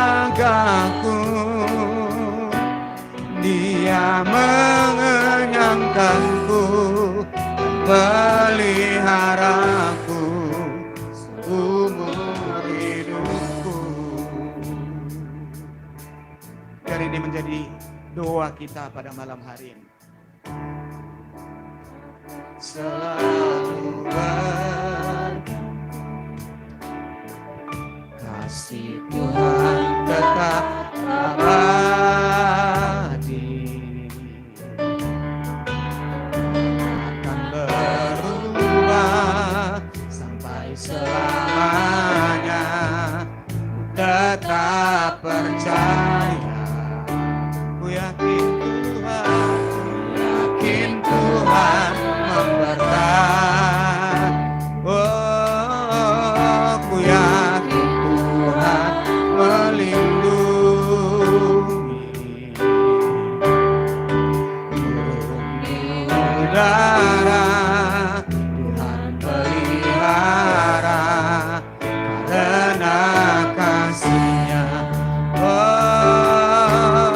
Dia mengenyangkanku, peliharaku seumur hidupku. Biar ini menjadi doa kita pada malam hari ini. Selalu kasih Tuhan tetap abadi, akan berubah sampai selamanya. Tetap percaya, ku yakin Tuhan memberkati. Oh, ku yakin Tuhan melindungi. Burung di udara, Tuhan pelihara. Karena kasih-Nya, oh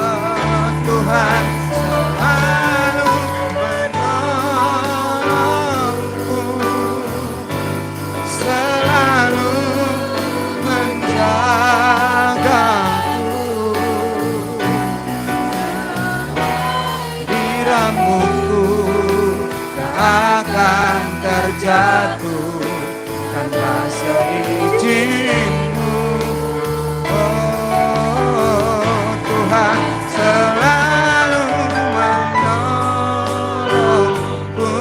Tuhan selalu menolongku, selalu menjagaku. Di rambutku tak akan terjatuh tanpa seizin-Mu. Oh Tuhan selalu menolongku,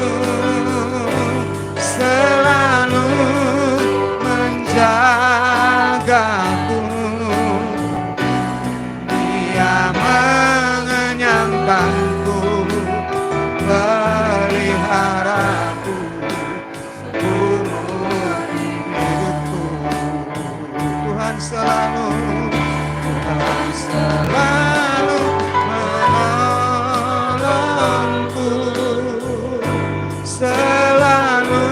selalu menjagaku. Dia mengenyangkanku, peliharaku seumur hidupku. Tuhan selalu menolongku, selalu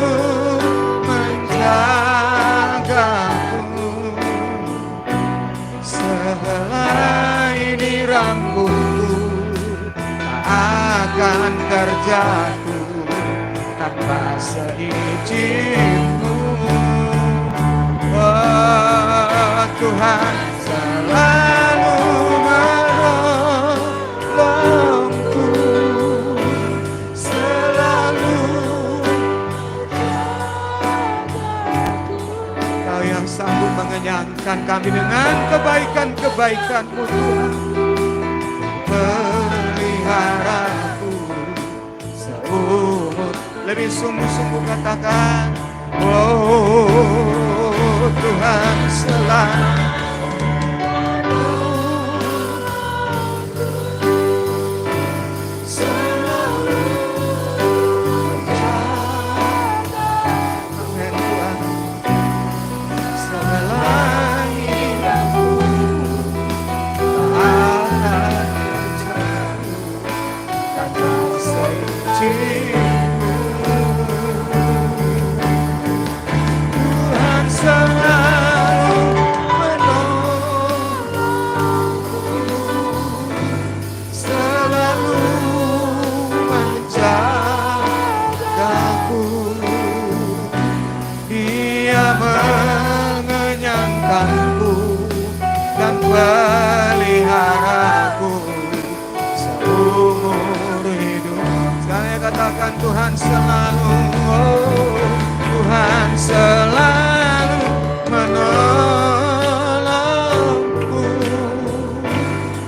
menjagaku. Sehelai di rambutku tak akan terjatuh tanpa seizin-Mu. Oh Tuhan selalu menolongku, selalu Kau yang sanggup mengenyangkan kami dengan kebaikan-kebaikan-Mu Tuhan. Peliharaku seumur, lebih sungguh-sungguh katakan, oh Tuhan selalu Tuhan selalu menolongku, selalu menjagaku. Dia mengenyangkanku dan peliharaku seumur hidup. Saya katakan Tuhan selalu, oh, Tuhan selalu menolongku,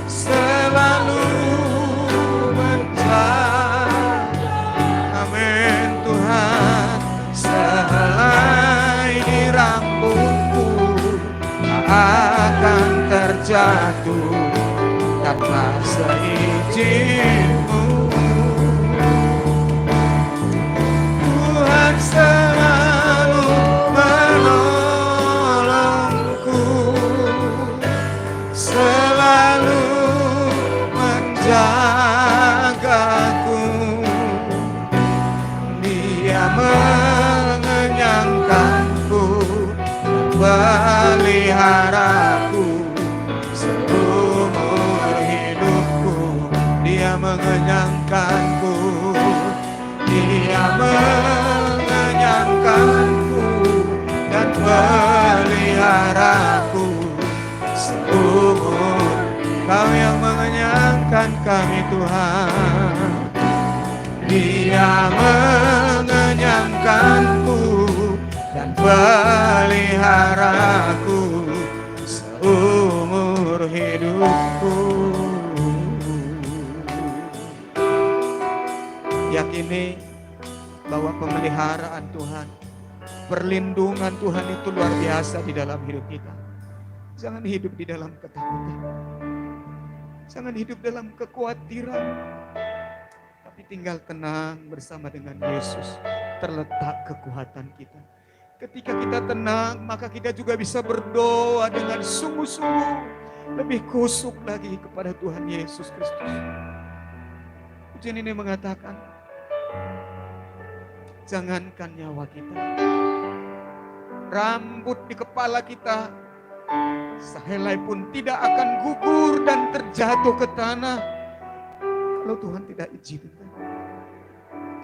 selalu menjaga. Amin Tuhan, sehelai di rambutku akan terjatuh tanpa seizin-Mu. Tuhan selalu menolongku, selalu menjagaku. Dia mengenyangkanku, peliharaku seumur hidupku. Dia mengenyangkanku, Dia mengenyangkanku dan peliharaku seumur. Kau yang mengenyangkan kami Tuhan. Dia mengenyangkanku dan peliharaku seumur hidupku. Yakini bahwa pemeliharaan Tuhan, perlindungan Tuhan itu luar biasa di dalam hidup kita. Jangan hidup di dalam ketakutan, jangan hidup dalam kekhawatiran, tapi tinggal tenang bersama dengan Yesus. Terletak kekuatan kita. Ketika kita tenang, maka kita juga bisa berdoa dengan sungguh-sungguh, lebih kusuk lagi kepada Tuhan Yesus Kristus. Pujian ini mengatakan, jangankan nyawa kita, rambut di kepala kita sehelai pun tidak akan gugur dan terjatuh ke tanah kalau Tuhan tidak izinkan.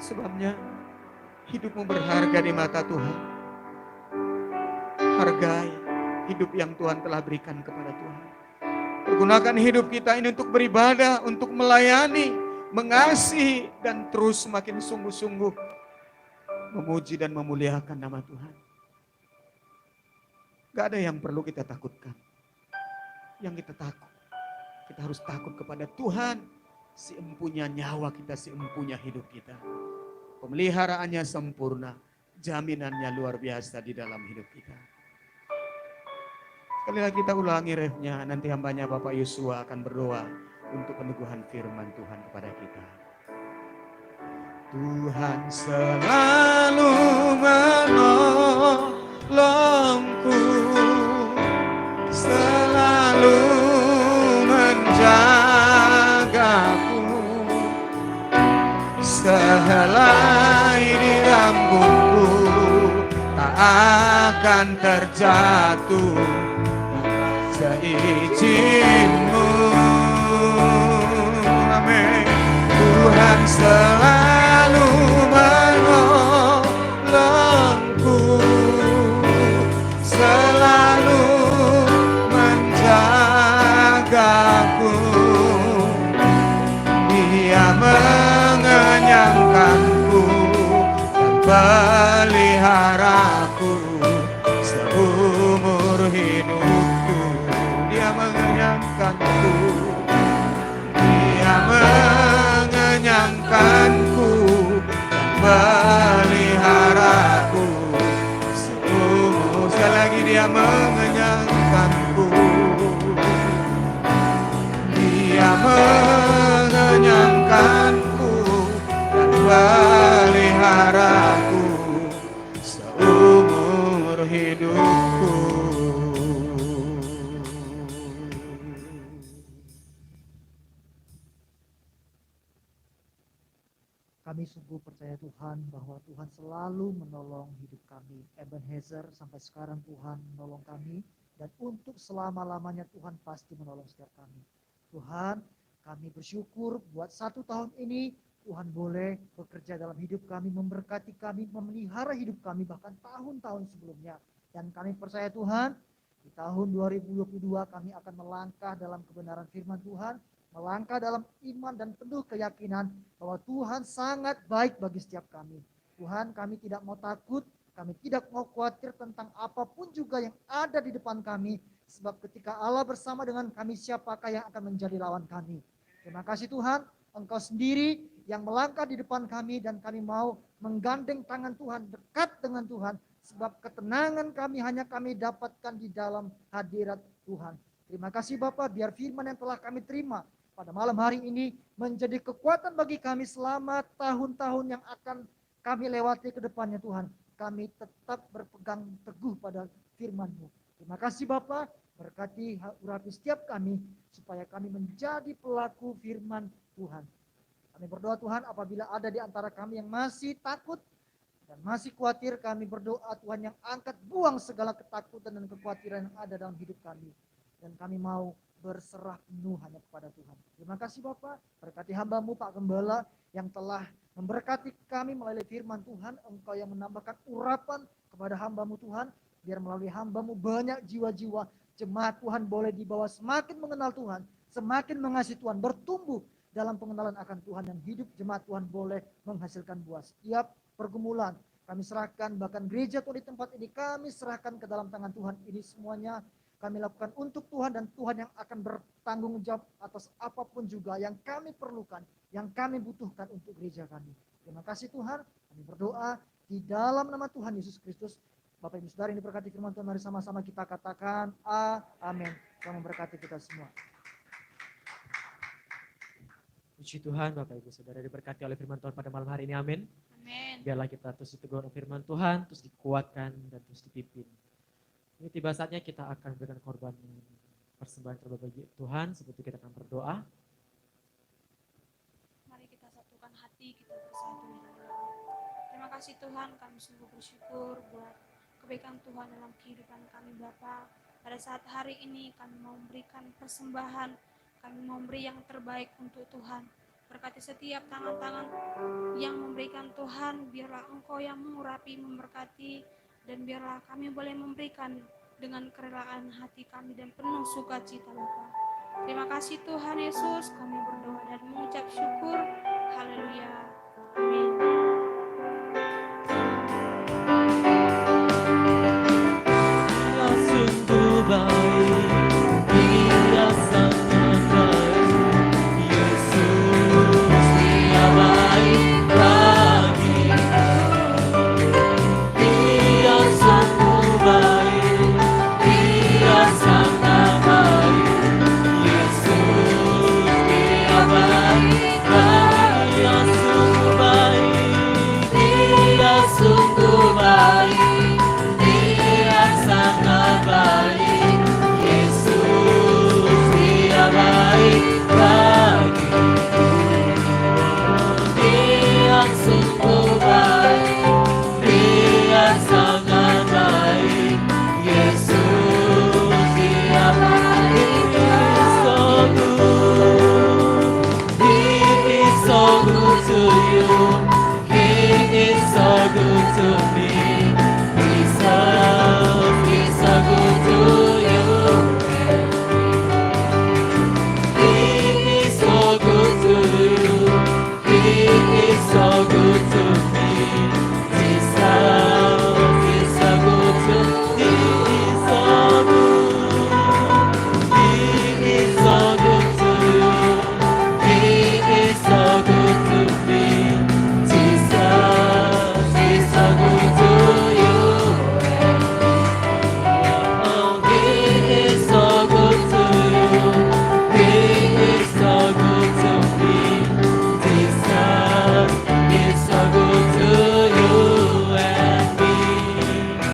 Sebabnya hidupmu berharga di mata Tuhan. Hargai hidup yang Tuhan telah berikan kepada Tuhan. Pergunakan hidup kita ini untuk beribadah, untuk melayani, mengasihi, dan terus semakin sungguh-sungguh memuji dan memuliakan nama Tuhan. Gak ada yang perlu kita takutkan. Yang kita harus takut kepada Tuhan. Si empunya nyawa kita, si empunya hidup kita. Pemeliharaannya sempurna, jaminannya luar biasa di dalam hidup kita. Sekali lagi kita ulangi refnya, nanti hambanya Bapak Yosua akan berdoa untuk peneguhan firman Tuhan kepada kita. Tuhan selalu menolongku, selalu menjagaku, sehelai di rambutku tak akan terjatuh seizin-Mu. Amin. Tuhan selalu menolongku, selalu menjagaku. Dia mengenyangkanku dan peliharaku seumur hidupku. Dia mengenyangkanku, Dia mengenyangkanku dan peliharaku seumur. Sekali lagi, Dia mengenyangkanku, Dia mengenyangkanku dan peliharaku seumur hidupku. Kami sungguh percaya Tuhan bahwa Tuhan selalu menolong hidup kami. Ebenezer, sampai sekarang Tuhan menolong kami. Dan untuk selama-lamanya Tuhan pasti menolong setiap kami. Tuhan, kami bersyukur buat 1 tahun ini Tuhan boleh bekerja dalam hidup kami, memberkati kami, memelihara hidup kami bahkan tahun-tahun sebelumnya. Dan kami percaya Tuhan, di tahun 2022 kami akan melangkah dalam kebenaran firman Tuhan, melangkah dalam iman dan penuh keyakinan bahwa Tuhan sangat baik bagi setiap kami. Tuhan, kami tidak mau takut, kami tidak mau khawatir tentang apapun juga yang ada di depan kami. Sebab ketika Allah bersama dengan kami, siapakah yang akan menjadi lawan kami? Terima kasih Tuhan, Engkau sendiri yang melangkah di depan kami dan kami mau menggandeng tangan Tuhan, dekat dengan Tuhan. Sebab ketenangan kami hanya kami dapatkan di dalam hadirat Tuhan. Terima kasih Bapak, biar firman yang telah kami terima pada malam hari ini menjadi kekuatan bagi kami selama tahun-tahun yang akan kami lewati ke depannya Tuhan. Kami tetap berpegang teguh pada firman-Mu. Terima kasih Bapak, berkati urapi setiap kami supaya kami menjadi pelaku firman Tuhan. Kami berdoa Tuhan, apabila ada di antara kami yang masih takut dan masih khawatir, kami berdoa Tuhan yang angkat buang segala ketakutan dan kekhawatiran yang ada dalam hidup kami. Dan kami mau berserah penuh hanya kepada Tuhan. Terima kasih Bapak, berkati hamba-Mu Pak Gembala yang telah memberkati kami melalui firman Tuhan. Engkau yang menambahkan urapan kepada hamba-Mu Tuhan, biar melalui hamba-Mu banyak jiwa-jiwa jemaat Tuhan boleh dibawa semakin mengenal Tuhan, semakin mengasihi Tuhan, bertumbuh dalam pengenalan akan Tuhan, dan hidup jemaat Tuhan boleh menghasilkan buah. Setiap pergumulan kami serahkan, bahkan gereja Tuhan di tempat ini kami serahkan ke dalam tangan Tuhan. Ini semuanya kami lakukan untuk Tuhan, dan Tuhan yang akan bertanggung jawab atas apapun juga yang kami perlukan, yang kami butuhkan untuk gereja kami. Terima kasih Tuhan, kami berdoa di dalam nama Tuhan Yesus Kristus. Bapak Ibu Saudara yang diberkati firman Tuhan, mari sama-sama kita katakan amin. Tuhan memberkati kita semua. Puji Tuhan, Bapak Ibu Saudara diberkati oleh firman Tuhan pada malam hari ini, amin. Amin. Biarlah kita terus ditegur oleh firman Tuhan, terus dikuatkan dan terus dipimpin. Ini tiba saatnya kita akan berikan korban persembahan terbaik bagi Tuhan, seperti kita akan berdoa. Mari kita satukan hati, kita bersatu di dalam. Terima kasih Tuhan, kami sungguh bersyukur buat kebaikan Tuhan dalam kehidupan kami Bapa. Pada saat hari ini kami mau memberikan persembahan, kami mau memberi yang terbaik untuk Tuhan. Berkati setiap tangan-tangan yang memberikan Tuhan, biarlah Engkau yang mengurapi, memberkati, dan biarlah kami boleh memberikan dengan kerelaan hati kami dan penuh sukacita Bapa. Terima kasih Tuhan Yesus, kami berdoa dan mengucap syukur. Haleluya.